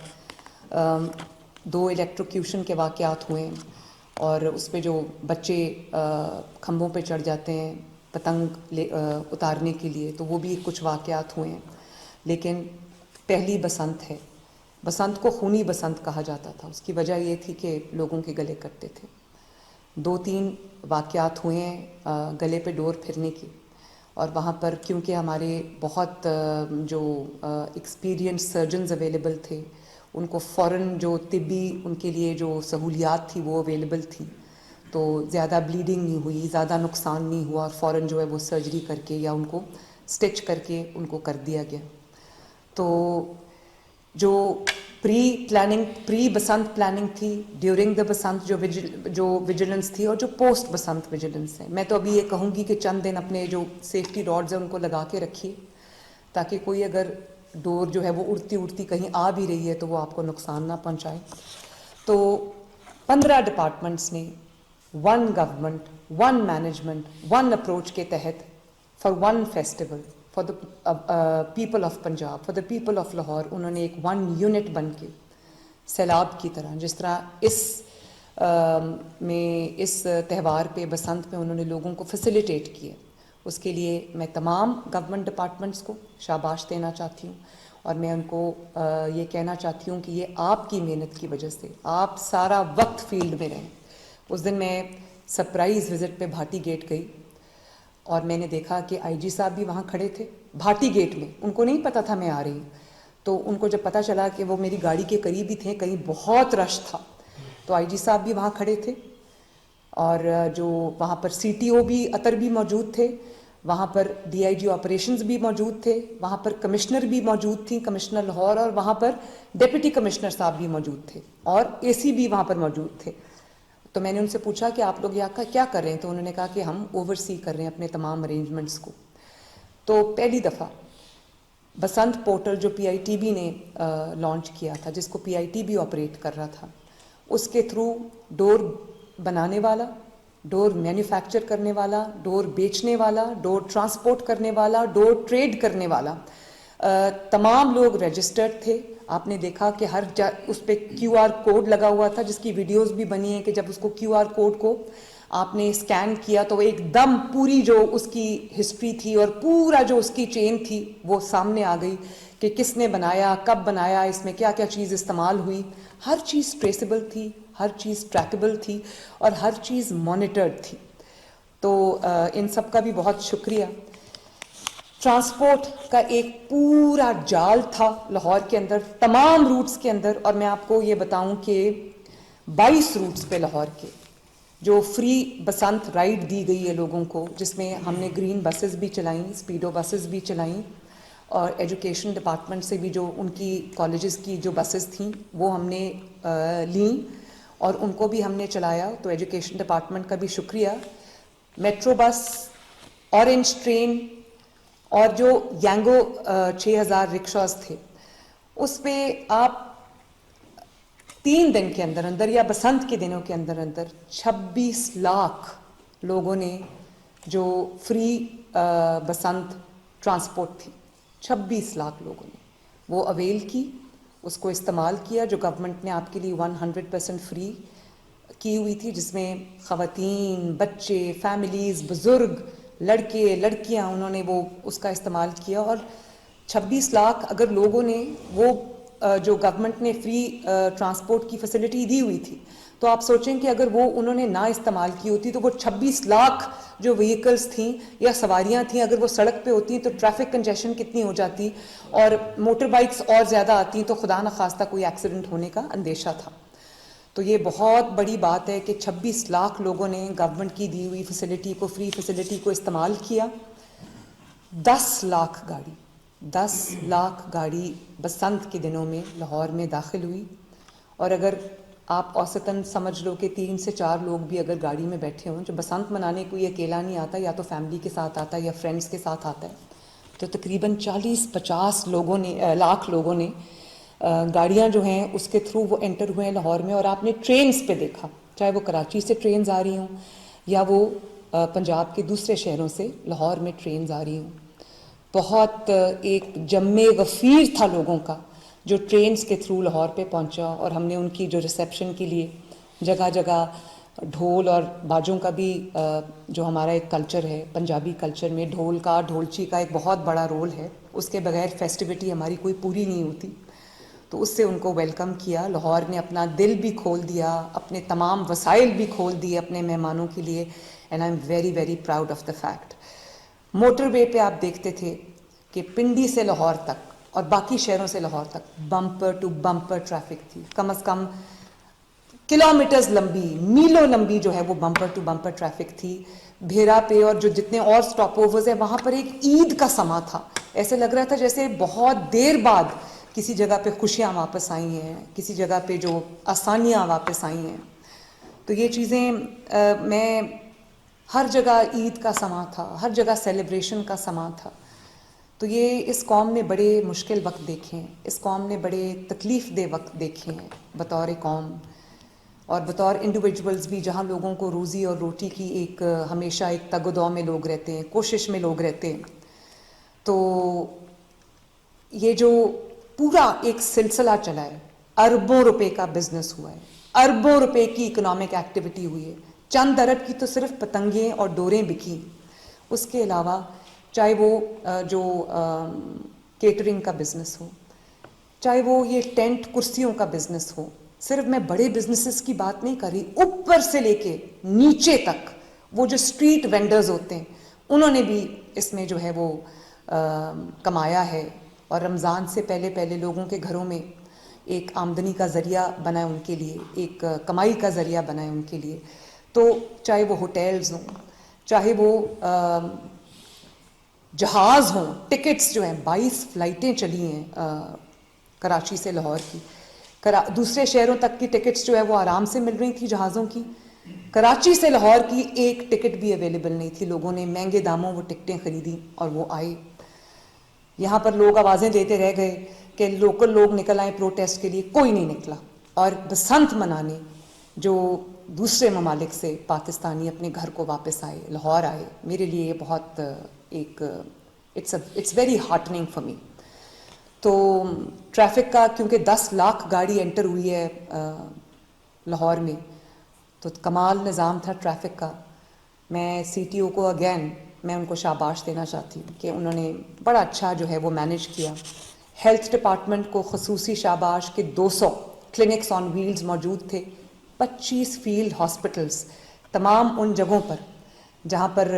2 الیکٹروکیوشن کے واقعات ہوئے ہیں, اور اس پہ جو بچے کھمبوں پہ چڑھ جاتے ہیں پتنگ اتارنے کے لیے, تو وہ بھی کچھ واقعات ہوئے ہیں. لیکن پہلی بسنت ہے, بسنت کو خونی بسنت کہا جاتا تھا. اس کی وجہ یہ تھی کہ لوگوں کے گلے کٹتے تھے. 2-3 واقعات ہوئے ہیں گلے پہ ڈور پھرنے کی, اور وہاں پر کیونکہ ہمارے بہت جو ایکسپیرینس سرجنز اویلیبل تھے, ان کو فوراً جو طبی ان کے لیے جو سہولیات تھی وہ اویلیبل تھی، تو زیادہ بلیڈنگ نہیں ہوئی، زیادہ نقصان نہیں ہوا، اور فوراً جو ہے وہ سرجری کر کے یا ان کو اسٹچ کر کے ان کو کر دیا گیا. تو جو پری بسنت پلاننگ تھی، ڈیورنگ دا بسنت جو ویجیلنس تھی، اور جو پوسٹ بسنت ویجیلنس ہے، میں تو ابھی یہ کہوں گی کہ چند دن اپنے جو سیفٹی راڈز ہیں ان کو لگا کے رکھیے، تاکہ کوئی اگر ڈور جو ہے وہ اڑتی کہیں آ بھی رہی ہے تو وہ آپ کو نقصان نہ پہنچائے. تو 15 ڈپارٹمنٹس نے one government, one management, one approach کے تحت for one festival, for the people of Punjab, for the people of Lahore, انہوں نے ایک ون یونٹ بن کے سیلاب کی طرح، جس طرح اس تہوار پہ بسنت میں انہوں نے لوگوں کو فیسیلیٹیٹ کیا، اس کے لیے میں تمام گورنمنٹ ڈپارٹمنٹس کو شاباش دینا چاہتی ہوں، اور میں ان کو یہ کہنا چاہتی ہوں کہ یہ آپ کی محنت کی وجہ سے، آپ سارا وقت فیلڈ میں رہیں. اس دن میں سرپرائز وزٹ پہ بھاٹی گیٹ گئی، اور میں نے دیکھا کہ آئی جی صاحب بھی وہاں کھڑے تھے بھاٹی گیٹ میں، ان کو نہیں پتا تھا میں آ رہی ہوں، تو ان کو جب پتہ چلا کہ وہ میری گاڑی کے قریب ہی تھے، کہیں بہت رش تھا، تو آئی جی صاحب بھی وہاں کھڑے تھے، اور جو وہاں پر سی ٹی او بھی اطر بھی موجود تھے، وہاں پر ڈی آئی جی آپریشنز بھی موجود تھے، وہاں پر کمشنر بھی موجود تھیں، کمشنر لاہور، اور وہاں پر ڈپٹی کمشنر صاحب بھی موجود تھے، اور اے سی بھی وہاں پر موجود تھے. تو میں نے ان سے پوچھا کہ آپ لوگ یہاں کا کیا کر رہے ہیں؟ تو انہوں نے کہا کہ ہم اوور سی کر رہے ہیں اپنے تمام ارینجمنٹس کو. تو پہلی دفعہ بسنت پورٹل جو پی آئی ٹی بی نے لانچ کیا تھا، جس کو پی آئی ٹی بی آپریٹ کر رہا تھا، اس کے تھرو ڈور بنانے والا، ڈور مینوفیکچر کرنے والا، ڈور بیچنے والا، ڈور ٹرانسپورٹ کرنے والا، ڈور ٹریڈ کرنے والا، تمام لوگ رجسٹرڈ تھے. آپ نے دیکھا کہ اس پہ کیو آر کوڈ لگا ہوا تھا، جس کی ویڈیوز بھی بنی ہیں کہ جب اس کو کیو آر کوڈ کو آپ نے اسکین کیا تو ایک دم پوری جو اس کی ہسٹری تھی اور پورا جو اس کی چین تھی وہ سامنے آ گئی کہ کس نے بنایا، کب بنایا، اس میں کیا کیا چیز استعمال ہوئی. ہر چیز ٹریسیبل تھی، ہر چیز ٹریکیبل تھی، اور ہر چیز مانیٹرڈ تھی. تو ان سب کا بھی بہت شکریہ. ٹرانسپورٹ کا ایک پورا جال تھا لاہور کے اندر، تمام روٹس کے اندر، اور میں آپ کو یہ بتاؤں کہ 22 روٹس پہ لاہور کے جو فری بسنت رائڈ دی گئی ہے لوگوں کو، جس میں ہم نے گرین بسز بھی چلائیں، اسپیڈو بسز بھی چلائیں، اور ایجوکیشن ڈپارٹمنٹ سے بھی جو ان کی کالجز کی جو بسز تھیں وہ ہم نے لیں اور ان کو بھی ہم نے چلایا. تو ایجوکیشن ڈپارٹمنٹ کا بھی شکریہ. میٹرو بس، اورنج ٹرین، اور جو یانگو 6000 رکشاز تھے، اس پہ آپ 3 دن کے اندر اندر یا بسنت کے دنوں کے اندر اندر 26 لاکھ لوگوں نے جو فری بسنت ٹرانسپورٹ تھی، 26 لاکھ لوگوں نے وہ اویل کی، اس کو استعمال کیا، جو گورنمنٹ نے آپ کے لیے 100% فری کی ہوئی تھی، جس میں خواتین، بچے، فیملیز، بزرگ، لڑکے، لڑکیاں، انہوں نے وہ اس کا استعمال کیا. اور 26 لاکھ اگر لوگوں نے وہ جو گورنمنٹ نے فری ٹرانسپورٹ کی فیسلٹی دی ہوئی تھی، تو آپ سوچیں کہ اگر وہ انہوں نے نہ استعمال کی ہوتی تو وہ 26 لاکھ جو وہیکلز تھیں یا سواریاں تھیں، اگر وہ سڑک پہ ہوتی تو ٹریفک کنجیشن کتنی ہو جاتی، اور موٹر بائکس اور زیادہ آتی تو خدا نخواستہ کوئی ایکسیڈنٹ ہونے کا اندیشہ تھا. تو یہ بہت بڑی بات ہے کہ 26 لاکھ لوگوں نے گورنمنٹ کی دی ہوئی فیسلٹی کو، فری فیسلٹی کو استعمال کیا. 10 لاکھ گاڑی بسنت کے دنوں میں لاہور میں داخل ہوئی. اور اگر آپ اوسطاً سمجھ لو کہ 3 سے 4 لوگ بھی اگر گاڑی میں بیٹھے ہوں، جو بسنت منانے کوئی اکیلا نہیں آتا، یا تو فیملی کے ساتھ آتا ہے یا فرینڈس کے ساتھ آتا ہے، تو تقریباً 40-50 لاکھ لوگوں نے گاڑیاں جو ہیں اس کے تھرو وہ انٹر ہوئے ہیں لاہور میں. اور آپ نے ٹرینز پہ دیکھا، چاہے وہ کراچی سے ٹرینز آ رہی ہوں یا وہ پنجاب کے دوسرے شہروں سے لاہور میں ٹرینز آ رہی ہوں. بہت ایک جم غفیر تھا لوگوں کا جو ٹرینز کے تھرو لاہور پہ پہنچا. اور ہم نے ان کی جو ریسیپشن کے لیے جگہ جگہ ڈھول اور باجوں کا بھی جو ہمارا ایک کلچر ہے پنجابی کلچر میں، ڈھول کا، ڈھولچی کا ایک بہت بڑا رول ہے. اس کے بغیر فیسٹیوٹی ہماری کوئی پوری نہیں ہوتی. تو اس سے ان کو ویلکم کیا. لاہور نے اپنا دل بھی کھول دیا، اپنے تمام وسائل بھی کھول دیے اپنے مہمانوں کے لیے. And I am very very proud of the fact. Motorway پہ آپ دیکھتے تھے کہ پنڈی سے لاہور تک اور باقی شہروں سے لاہور تک بمپر ٹو بمپر ٹریفک تھی. کم از کم کلومیٹرز لمبی, میلوں لمبی جو ہے وہ بمپر ٹو بمپر ٹریفک تھی. بھیرا پہ اور جو جتنے اور سٹاپ اوورز ہیں وہاں پر ایک عید کا سما تھا. ایسے لگ رہا تھا جیسے بہت دیر بعد کسی جگہ پہ خوشیاں واپس آئی ہیں, کسی جگہ پہ جو آسانیاں واپس آئی ہیں. تو یہ چیزیں میں ہر جگہ عید کا سما تھا, ہر جگہ سیلیبریشن کا سما تھا. تو یہ اس قوم نے بڑے مشکل وقت دیکھے ہیں, اس قوم نے بڑے تکلیف دہ وقت دیکھے ہیں بطور قوم اور بطور انڈیویجولز بھی, جہاں لوگوں کو روزی اور روٹی کی ایک ہمیشہ ایک تگ و دو میں لوگ رہتے ہیں, کوشش میں لوگ رہتے ہیں. تو یہ جو پورا ایک سلسلہ چلا ہے, اربوں روپے کا بزنس ہوا ہے, اربوں روپے کی اکنامک ایکٹیویٹی ہوئی ہے. چند ارب کی تو صرف پتنگیں اور ڈوریں بکیں. اس کے علاوہ چاہے وہ جو کیٹرنگ کا بزنس ہو, چاہے وہ یہ ٹینٹ کرسیوں کا بزنس ہو, صرف میں بڑے بزنسز کی بات نہیں کر رہی, اوپر سے لے کے نیچے تک وہ جو اسٹریٹ وینڈرز ہوتے ہیں انہوں نے بھی اس میں جو ہے وہ کمایا ہے. اور رمضان سے پہلے لوگوں کے گھروں میں ایک آمدنی کا ذریعہ بنا ہے ان کے لیے, ایک کمائی کا ذریعہ بنا ہے ان کے لیے. تو چاہے وہ ہوٹلز ہوں, چاہے وہ جہاز ہوں, ٹکٹس جو ہیں 22 فلائٹیں چلی ہیں کراچی سے لاہور کی, دوسرے شہروں تک کی ٹکٹس جو ہے وہ آرام سے مل رہی تھی جہازوں کی. کراچی سے لاہور کی ایک ٹکٹ بھی اویلیبل نہیں تھی. لوگوں نے مہنگے داموں وہ ٹکٹیں خریدی اور وہ آئے. یہاں پر لوگ آوازیں دیتے رہ گئے کہ لوکل لوگ نکل آئیں پروٹیسٹ کے لیے, کوئی نہیں نکلا. اور بسنت منانے جو دوسرے ممالک سے پاکستانی اپنے گھر کو واپس آئے, لاہور آئے, میرے لیے یہ بہت ایک اٹس ویری ہارٹننگ فار می. تو ٹریفک کا کیونکہ 10 لاکھ گاڑی انٹر ہوئی ہے لاہور میں, تو کمال نظام تھا ٹریفک کا. میں سی ٹی او کو اگین میں ان کو شاباش دینا چاہتی ہوں کہ انہوں نے بڑا اچھا جو ہے وہ مینیج کیا. ہیلتھ ڈپارٹمنٹ کو خصوصی شاباش کہ 200 کلینکس آن ویلز موجود تھے, 25 فیلڈ ہاسپٹلس تمام ان جگہوں پر جہاں پر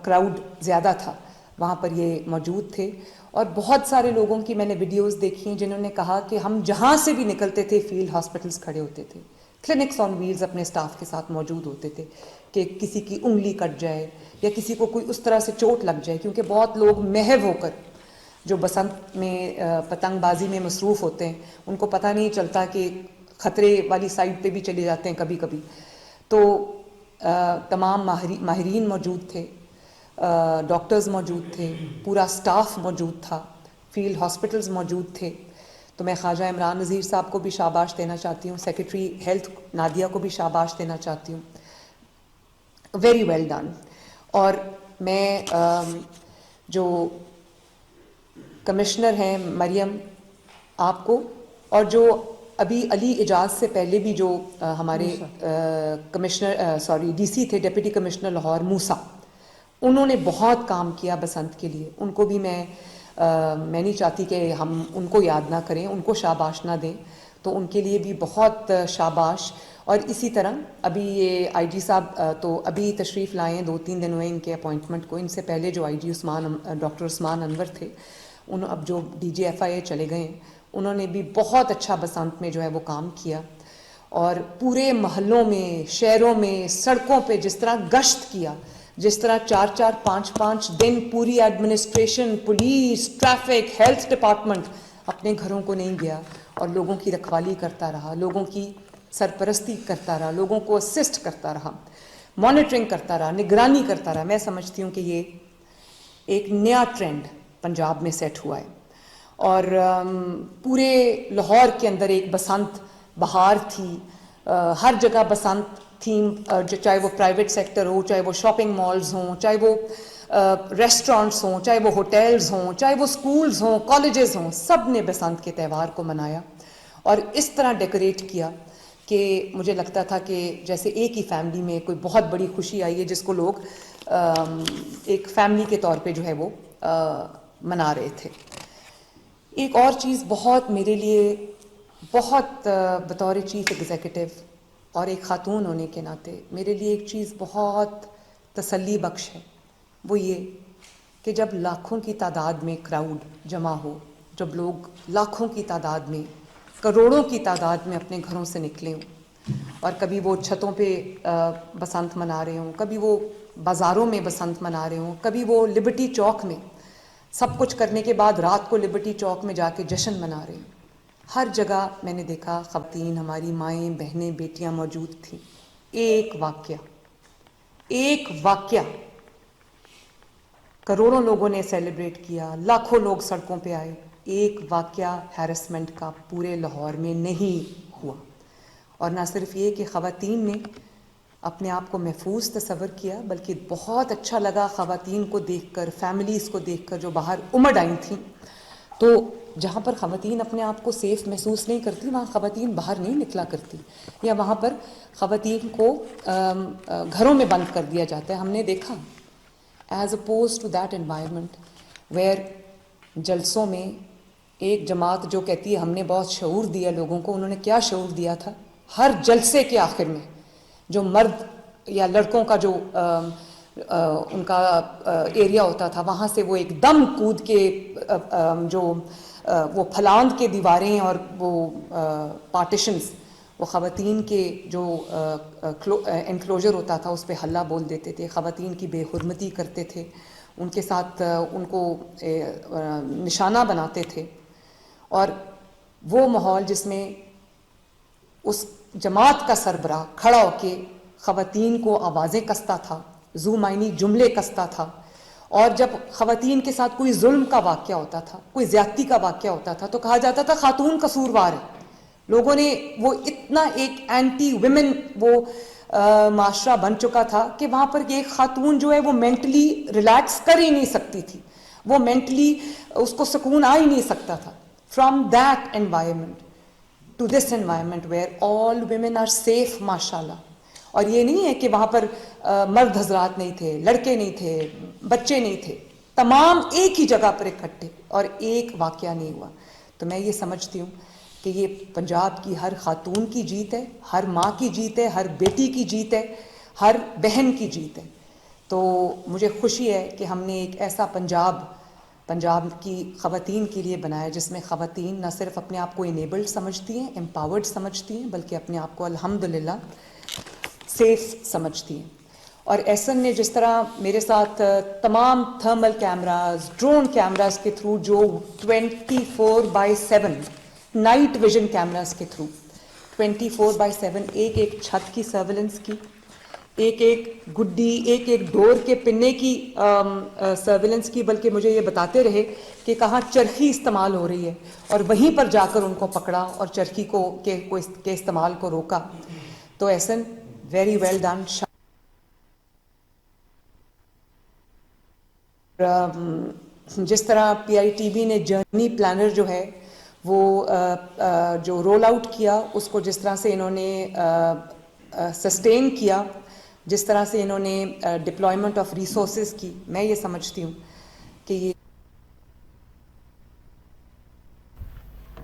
کراؤڈ زیادہ تھا وہاں پر یہ موجود تھے. اور بہت سارے لوگوں کی میں نے ویڈیوز دیکھی ہیں جنہوں نے کہا کہ ہم جہاں سے بھی نکلتے تھے فیلڈ ہاسپٹلس کھڑے ہوتے تھے, کلینکس آن ویلز اپنے سٹاف کے ساتھ موجود ہوتے تھے کہ کسی کی انگلی کٹ جائے یا کسی کو کوئی اس طرح سے چوٹ لگ جائے. کیونکہ بہت لوگ محو ہو کر جو بسنت میں پتنگ بازی میں مصروف ہوتے ہیں ان کو پتہ نہیں چلتا کہ خطرے والی سائڈ پہ بھی چلے جاتے ہیں کبھی کبھی. تو تمام ماہرین موجود تھے, ڈاکٹرز موجود تھے, پورا سٹاف موجود تھا, فیلڈ ہاسپٹلز موجود تھے. تو میں خواجہ عمران نذیر صاحب کو بھی شاباش دینا چاہتی ہوں, سیکرٹری ہیلتھ نادیہ کو بھی شاباش دینا چاہتی ہوں. Very well done. اور میں جو کمشنر ہیں مریم آپ کو, اور جو ابھی علی اعجاز سے پہلے بھی جو ہمارے کمشنر ڈی سی تھے, ڈپٹی کمشنر لاہور موسیٰ, انہوں نے بہت کام کیا بسنت کے لیے. ان کو بھی میں نہیں چاہتی کہ ہم ان کو یاد نہ کریں, ان کو شاباش نہ دیں, تو ان کے لیے بھی بہت شاباش. اور اسی طرح ابھی یہ آئی جی صاحب تو ابھی تشریف لائے ہیں, 2-3 دن ہوئے ان کے اپوائنٹمنٹ کو. ان سے پہلے جو آئی جی ڈاکٹر عثمان انور تھے, اب جو ڈی جی ایف آئی اے چلے گئے ہیں, انہوں نے بھی بہت اچھا بسنت میں جو ہے وہ کام کیا. اور پورے محلوں میں, شہروں میں, سڑکوں پہ جس طرح گشت کیا, جس طرح 4-4, 5-5 دن پوری administration, police, traffic, health department اپنے گھروں کو نہیں گیا اور لوگوں کی رکھوالی کرتا رہا, لوگوں کی سرپرستی کرتا رہا, لوگوں کو اسسٹ کرتا رہا, مانیٹرنگ کرتا رہا, نگرانی کرتا رہا. میں سمجھتی ہوں کہ یہ ایک نیا ٹرینڈ پنجاب میں سیٹ ہوا ہے. اور پورے لاہور کے اندر ایک بسنت بہار تھی, ہر جگہ بسنت تھیم, چاہے وہ پرائیویٹ سیکٹر ہو, چاہے وہ شاپنگ مالز ہوں, چاہے وہ ریسٹورانٹس ہوں, چاہے وہ ہوٹلز ہوں, چاہے وہ سکولز ہوں, کالجز ہوں, سب نے بسنت کے تہوار کو منایا اور اس طرح ڈیکوریٹ کیا کہ مجھے لگتا تھا کہ جیسے ایک ہی فیملی میں کوئی بہت بڑی خوشی آئی ہے جس کو لوگ ایک فیملی کے طور پہ جو ہے وہ منا رہے تھے. ایک اور چیز بہت میرے لیے بہت بطور چیف ایگزیکٹو اور ایک خاتون ہونے کے ناطے میرے لیے ایک چیز بہت تسلی بخش ہے, وہ یہ کہ جب لاکھوں کی تعداد میں کراؤڈ جمع ہو, जब लोग लाखों की तादाद में, करोड़ों की तादाद में अपने घरों से निकले हों और कभी वो छतों पे बसंत मना रहे हों, कभी वो बाज़ारों में बसंत मना रहे हों, कभी वो लिबर्टी चौक में सब कुछ करने के बाद रात को लिबर्टी चौक में जाके जश्न मना रहे हैं। हर जगह मैंने देखा ख़वातीन, हमारी माएँ, बहनें, बेटियां मौजूद थीं। एक वाक़या करोड़ों लोगों ने सेलिब्रेट किया, लाखों लोग सड़कों पे आए। एक वाक़या हैरेसमेंट का पूरे लाहौर में नहीं हुआ। और ना सिर्फ ये कि ख़वातीन ने अपने आप को महफूज तस्वर किया, बल्कि बहुत अच्छा लगा ख़वातीन को देखकर, फैमिलीज़ को देखकर जो बाहर उमड़ आई थीं। तो जहाँ पर ख़वातीन अपने आप को सेफ़ महसूस नहीं करती, वहाँ ख़वातीन बाहर नहीं निकला करती, या वहाँ पर ख़वातीन को घरों में बंद कर दिया जाता है। हमने देखा as opposed to that environment where जलसों में एक जमात जो कहती है हमने बहुत शऊर दिया लोगों को, उन्होंने क्या शऊर दिया था? हर जलसे के आखिर में जो मर्द या लड़कों का जो उनका एरिया होता था, वहाँ से वो एकदम कूद के जो वो फलांद के दीवारें और वो पार्टीशंस, वो ख़वातीन के जो एनक्लोजर होता था उस पर हल्ला बोल देते थे, ख़वातीन की बेहुरमती करते थे, उनके साथ उनको निशाना बनाते थे। और वो माहौल जिसमें उस जमात का सरबराह खड़ा होके ख़वातीन को आवाज़ें कसता था, ज़ुमाइनी जुमले कसता था, और जब ख़वातीन के साथ कोई जुल्म का वाक़या होता था, कोई ज़्यादती का वाक़या होता था, तो कहा जाता था खातून कसूरवार है। लोगों ने वो इतना एक एंटी विमेन वो माशरा बन चुका था कि वहाँ पर एक खातून जो है वो मेंटली रिलैक्स कर ही नहीं सकती थी, वो मेंटली उसको सुकून आ ही नहीं सकता था। From that environment to this environment where all women are safe माशाल्लाह। और ये नहीं है कि वहाँ पर मर्द हजरात नहीं थे, लड़के नहीं थे, बच्चे नहीं थे, तमाम एक ही जगह पर इकट्ठे, और एक वाक़या नहीं हुआ। तो मैं ये समझती हूँ कि ये पंजाब की हर खातून की जीत है, हर माँ की जीत है, हर बेटी की जीत है, हर बहन की जीत है। तो मुझे खुशी है कि हमने एक ऐसा पंजाब की ख़वातीन के लिए बनाया जिसमें ख़वातीन न सिर्फ अपने आप को इनेबल्ड समझती हैं, एम्पावर्ड समझती हैं, बल्कि अपने आप को अल्हम्दुलिल्लाह सेफ समझती हैं। और एहसन ने जिस तरह मेरे साथ तमाम थर्मल कैमरास, ड्रोन कैमरास के थ्रू, जो 24/7 नाइट विजन कैमरास के थ्रू 24/7 एक छत की सर्वेलेंस की, एक गुड्डी, एक डोर के पिन्ने की सर्वेलेंस की, बल्कि मुझे ये बताते रहे कि कहाँ चरखी इस्तेमाल हो रही है, और वहीं पर जाकर उनको पकड़ा और चरखी के इस्तेमाल को रोका। तो एहसन, वेरी वेल डन। जिस तरह PITB ने जर्नी प्लानर जो है वो जो रोल आउट किया, उसको जिस तरह से इन्होंने सस्टेन किया, जिस तरह से इन्होंने डिप्लॉयमेंट ऑफ रिसोर्सेज की, मैं ये समझती हूँ कि ये।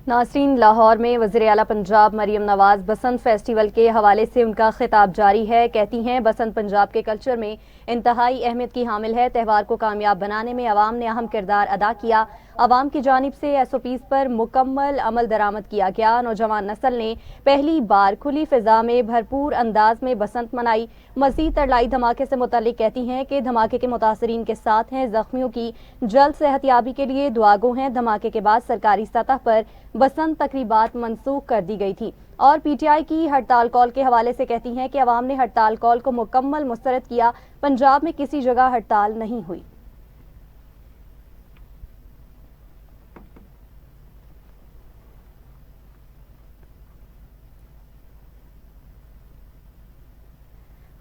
नाज़रीन, लाहौर में वज़ीर आला पंजाब मरियम नवाज बसंत फेस्टिवल के हवाले से उनका खिताब जारी है। कहती हैं, बसंत पंजाब के कल्चर में इंतहाई अहमियत की हामिल है। त्यौहार को कामयाब बनाने में अवाम ने अहम किरदार अदा किया। अवाम की जानिब से SOPs पर मुकम्मल अमल दरामद किया गया। नौजवान नस्ल ने पहली बार खुली फिजा में भरपूर अंदाज में बसंत मनाई। मजीद तरलाई धमाके से मुतालिक कहती हैं कि धमाके के मुतासरीन के साथ हैं, जख्मियों की जल्द सेहतयाबी के लिए दुआगो हैं। धमाके के बाद सरकारी सतह पर बसंत तकरीबात मनसूख कर दी गई थी। और PTI की हड़ताल कॉल के हवाले से कहती हैं कि अवाम ने हड़ताल कॉल को मुकम्मल मुस्तरद किया। पंजाब में किसी जगह हड़ताल नहीं हुई।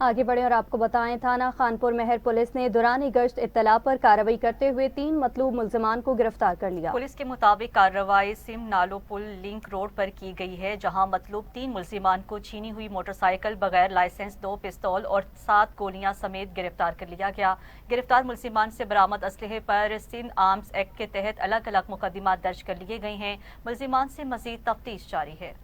आगे बढ़े और आपको बताएं, थाना खानपुर महर पुलिस ने दौरान गश्त इत्तला पर कार्रवाई करते हुए 3 मतलूब मुल्जिमान को गिरफ्तार कर लिया। पुलिस के मुताबिक कार्रवाई सिम नालो पुल लिंक रोड पर की गई है, जहां मतलूब 3 मुल्जिमान को छीनी हुई मोटरसाइकिल, बगैर लाइसेंस 2 पिस्तौल और 7 गोलियां समेत गिरफ्तार कर लिया गया। गिरफ्तार मुल्जिमान से बरामद असलहे पर सिंध आर्म्स एक्ट के तहत अलग अलग मुकदमात दर्ज कर लिए गए हैं। मुल्जिमान से मजीद तफ्तीश जारी है।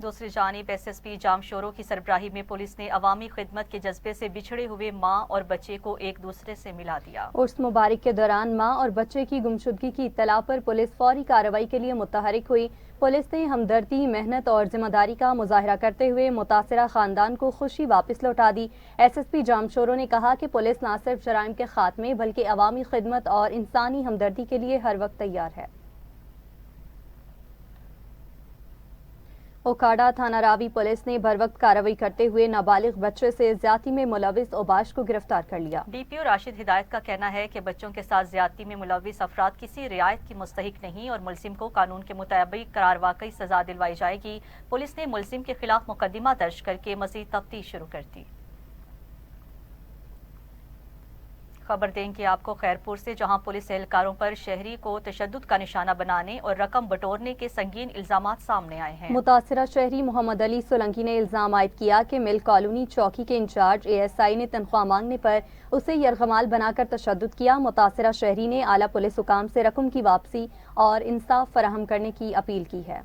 दूसरी जानिब SSP जामशोरों की सरबराही में पुलिस ने अवामी खिदमत के जज्बे से बिछड़े हुए माँ और बच्चे को एक दूसरे से मिला दिया। उर्स मुबारक के दौरान माँ और बच्चे की गुमशुदगी की इत्तला पर पुलिस फौरी कार्रवाई के लिए मुतहरिक हुई। पुलिस ने हमदर्दी, मेहनत और जिम्मेदारी का मुजाहरा करते हुए मुतासिरा खानदान को खुशी वापस लौटा दी। SSP जामशोरों ने कहा कि पुलिस न सिर्फ जराइम के खात्मे बल्कि अवामी खिदमत और इंसानी हमदर्दी के लिए हर वक्त तैयार है। ओकाड़ा थाना रावी पुलिस ने बरवक्त कार्रवाई करते हुए नाबालिग बच्चे से ज्यादती में मुलविस ओबाश को गिरफ्तार कर लिया। DPO राशिद हिदायत का कहना है कि बच्चों के साथ ज्यादती में मुलविस अफराद किसी रियायत की मुस्तहिक नहीं और मुलजिम को कानून के मुताबिक करारवाकई सजा दिलवाई जाएगी। पुलिस ने मुलजिम के खिलाफ मुकदमा दर्ज करके मजीद तफ्तीश शुरू कर दी। खबर देंगे आपको खैरपुर से, जहां पुलिस एहलकारों पर शहरी को तशद्दुद का निशाना बनाने और रकम बटोरने के संगीन इल्जामात सामने आए हैं। मुतासिरा शहरी मोहम्मद अली सोलंकी ने इल्जाम आयद किया कि मिल कॉलोनी चौकी के इंचार्ज ASI ने तनख्वाह मांगने पर उसे यरगमाल बनाकर तशद्दुद किया। मुतासिरा शहरी ने आला पुलिस हुकाम से रकम की वापसी और इंसाफ फराहम करने की अपील की है।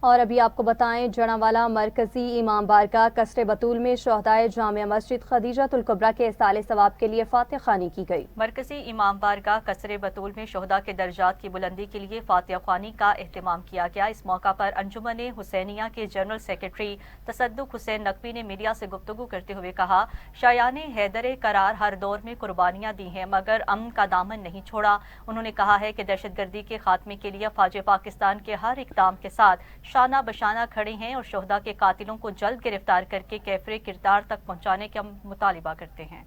और अभी आपको बताएं, जड़ावाला मरकजी इमाम बारगाह कसरे बतूल में शोहदाए जामिया मस्जिद खदीजतुल कुबरा के इसाले सवाब के लिए फातिहा ख़्वानी की गई। मरकजी इमाम बारगाह कसरे बतूल में शोहदा के दर्जात की बुलंदी के लिए फातिहा ख़्वानी का एहतमाम किया गया। इस मौका पर अंजुमन हुसैनिया के जनरल सेक्रेटरी तसद्दुक हुसैन नकवी ने मीडिया से गुफ्तगू करते हुए कहा, शायान हैदर करार हर दौर में कुर्बानियां दी हैं मगर अमन का दामन नहीं छोड़ा। उन्होंने कहा है कि दहशतगर्दी के खात्मे के लिए फ़ौज पाकिस्तान के हर इक़दाम के साथ शाना बशाना खड़े हैं और शोहदा के कातिलों को जल्द गिरफ्तार करके कैफरे किरदार तक पहुंचाने का मुतालिबा करते हैं।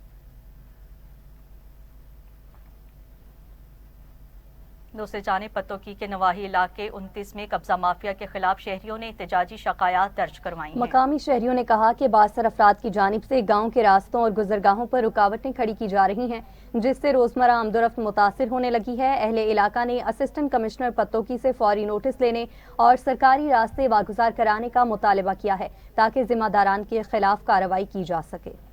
दूसरी जानिब पतोकी के नवाही इलाके 29 में कब्जा माफिया के खिलाफ शहरियों ने एहतजाजी शिकायत दर्ज करवाई हैं। मकामी शहरियों ने कहा कि बासर अफराद की जानिब से गांव के रास्तों और गुजरगाहों पर रुकावटें खड़ी की जा रही हैं, जिससे रोजमर्रा आमदोरफ्त मुतासिर होने लगी है। अहले इलाका ने असिस्टेंट कमिश्नर पतोकी से फौरी नोटिस लेने और सरकारी रास्ते वागुजार कराने का मुतालबा किया है ताकि जिम्मेदारान के खिलाफ कार्रवाई की जा सके।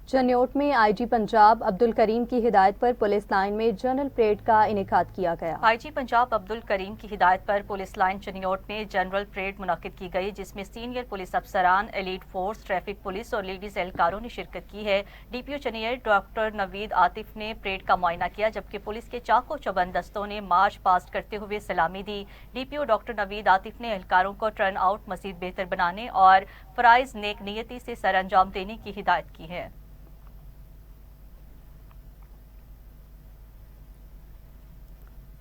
चन्योट में IG पंजाब अब्दुल करीम की हिदायत पर पुलिस लाइन में जनरल परेड का इनेकाद किया गया। IG पंजाब अब्दुल करीम की हिदायत पर पुलिस लाइन चन्योट में जनरल परेड मुनक्किद की गई, जिसमें सीनियर पुलिस अफसरान, एलीट फोर्स, ट्रैफिक पुलिस और लेडीज एहलकारों ने शिरकत की है। DPO चन्योट डॉक्टर नवीद आतिफ ने परेड का मुआयना किया, जबकि पुलिस के चाको चौबंद दस्तों ने मार्च पास्ट करते हुए सलामी दी। DPO डॉक्टर नवीद आतिफ ने एहलकारों को टर्न आउट मजीद बेहतर बनाने और फराइज नेक नियती से सर अंजाम देने की हिदायत की है।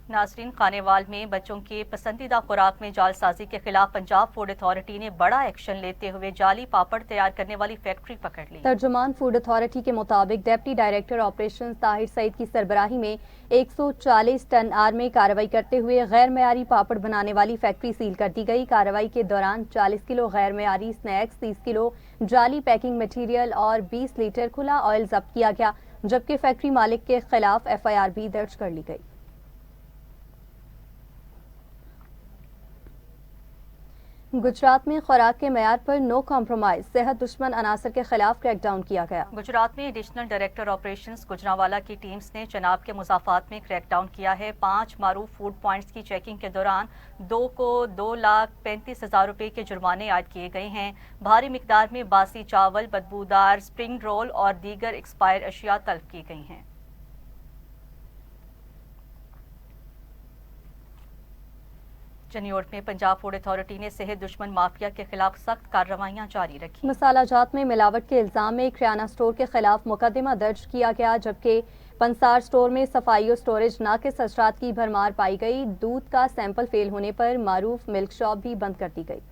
नाजरीन, खानेवाल में बच्चों के पसंदीदा खुराक में जालसाजी के खिलाफ पंजाब फूड अथॉरिटी ने बड़ा एक्शन लेते हुए जाली पापड़ तैयार करने वाली फैक्ट्री पकड़ ली। तर्जुमान फूड अथॉरिटी के मुताबिक deputy director operation Tahir Saeed की सरबराही में 140 टन आर में कार्रवाई करते हुए गैर मयारी पापड़ बनाने वाली फैक्ट्री सील कर दी गई। कार्रवाई के दौरान 40 किलो गैर मयारी स्नैक्स, 30 किलो जाली पैकिंग मटीरियल और 20 लीटर खुला ऑयल जब्त किया गया, जबकि फैक्ट्री मालिक के खिलाफ FIR भी दर्ज कर ली गई। गुजरात में खुराक के मयार पर नो कॉम्प्रोमाइज, सेहत दुश्मन अनासर के खिलाफ क्रैकडाउन किया गया। गुजरात में एडिशनल डायरेक्टर ऑपरेशंस गुजरावाला की टीम्स ने चनाब के मुजाफात में क्रैकडाउन किया है। 5 मारूफ फूड पॉइंट्स की चेकिंग के दौरान 2 को 2,35,000 रुपए के जुर्माने आयद किए गए हैं। भारी मिकदार में बासी चावल, बदबूदार स्प्रिंग रोल और दीगर एक्सपायर अशिया तलब की गई हैं। चन्योट में पंजाब फूड अथॉरिटी ने सेहत दुश्मन माफिया के खिलाफ सख्त कार्रवाइयां जारी रखी। मसालाजात में मिलावट के इल्जाम में किराना स्टोर के खिलाफ मुकदमा दर्ज किया गया, जबकि पंसार स्टोर में सफाई और स्टोरेज नाकिस असरात की भरमार पाई गई। दूध का सैंपल फेल होने पर मारूफ मिल्क शॉप भी बंद कर दी गई।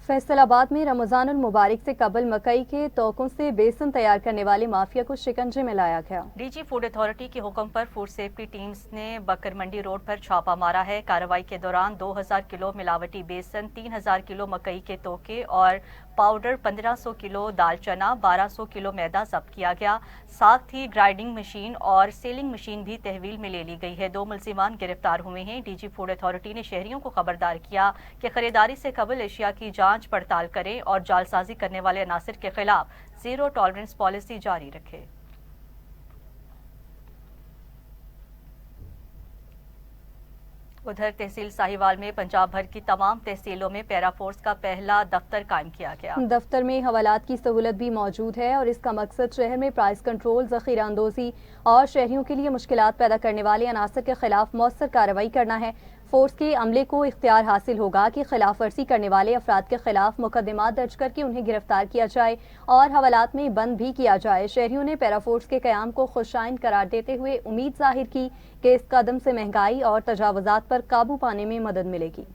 फैसलाबाद में रमजानुल मुबारक से कबल मकई के तोकों से बेसन तैयार करने वाले माफिया को शिकंजे में लाया गया। DG फूड अथॉरिटी के हुक्म पर फूड सेफ्टी टीम्स ने बकर मंडी रोड पर छापा मारा है। कार्रवाई के दौरान 2000 किलो मिलावटी बेसन, 3000 किलो मकई के तोके और पाउडर 1500 किलो, दाल चना 1200 किलो मैदा जब्त किया गया। साथ ही ग्राइंडिंग मशीन और सीलिंग मशीन भी तहवील में ले ली गई है। 2 मुलजिमान गिरफ्तार हुए हैं। डीजी फूड अथॉरिटी ने शहरियों को खबरदार किया कि खरीदारी से कबल एशिया की जांच पड़ताल करें और जालसाजी करने वाले अनासिर के खिलाफ जीरो टॉलरेंस पॉलिसी जारी रखें। उधर तहसील साहिवाल में पंजाब भर की तमाम तहसीलों में पैरा फोर्स का पहला दफ्तर कायम किया गया। दफ्तर में हवालात की सहूलत भी मौजूद है और इसका मकसद शहर में प्राइस कंट्रोल, ज़ख़ीरा अंदोज़ी और शहरियों के लिए मुश्किलात पैदा करने वाले अनासर के खिलाफ मौसर कार्रवाई करना है। फोर्स के अमले को इख्तियार हासिल होगा कि खिलाफ वर्जी करने वाले अफराद के खिलाफ मुकदमा दर्ज करके उन्हें गिरफ्तार किया जाए और हवालात में बंद भी किया जाए। शहरियों ने पैरा फोर्स के क़याम को खुशाइन करार देते हुए उम्मीद जाहिर की कि इस कदम से महंगाई और तजावुज़ात पर काबू पाने में मदद मिलेगी।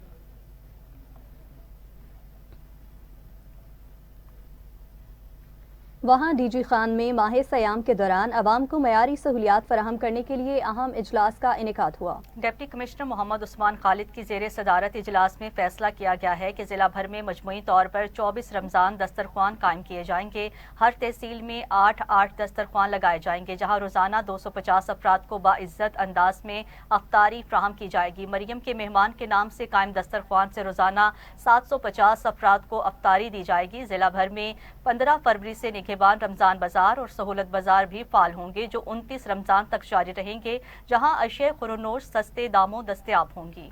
वहाँ डीजी खान में माह सयाम के दौरान अवाम को मयारी सहूलियात फराहम करने के लिए अहम इजलास का इनेकाद हुआ। डिप्टी कमिश्नर मोहम्मद उस्मान खालिद की ज़ेरे सदारत इजलास में फैसला किया गया है कि जिला भर में मजमूई तौर पर 24 रमज़ान दस्तरख्वान कायम किए जाएंगे। हर तहसील में 8-8 दस्तरख्वान लगाए जाएंगे, जहाँ रोज़ाना 250 अफराद को बाइज्जत अंदाज में अफ्तारी फ्राहम की जाएगी। मरियम के मेहमान के नाम से कायम दस्तरख्वान से रोज़ाना 750 अफराद को अफ्तारी दी जाएगी। जिला भर में 15 फरवरी से निगहबान रमज़ान बाजार और सहूलत बाजार भी फाल होंगे, जो 29 रमज़ान तक जारी रहेंगे, जहां अशय खुरोनोश सस्ते दामों दस्तयाब होंगी।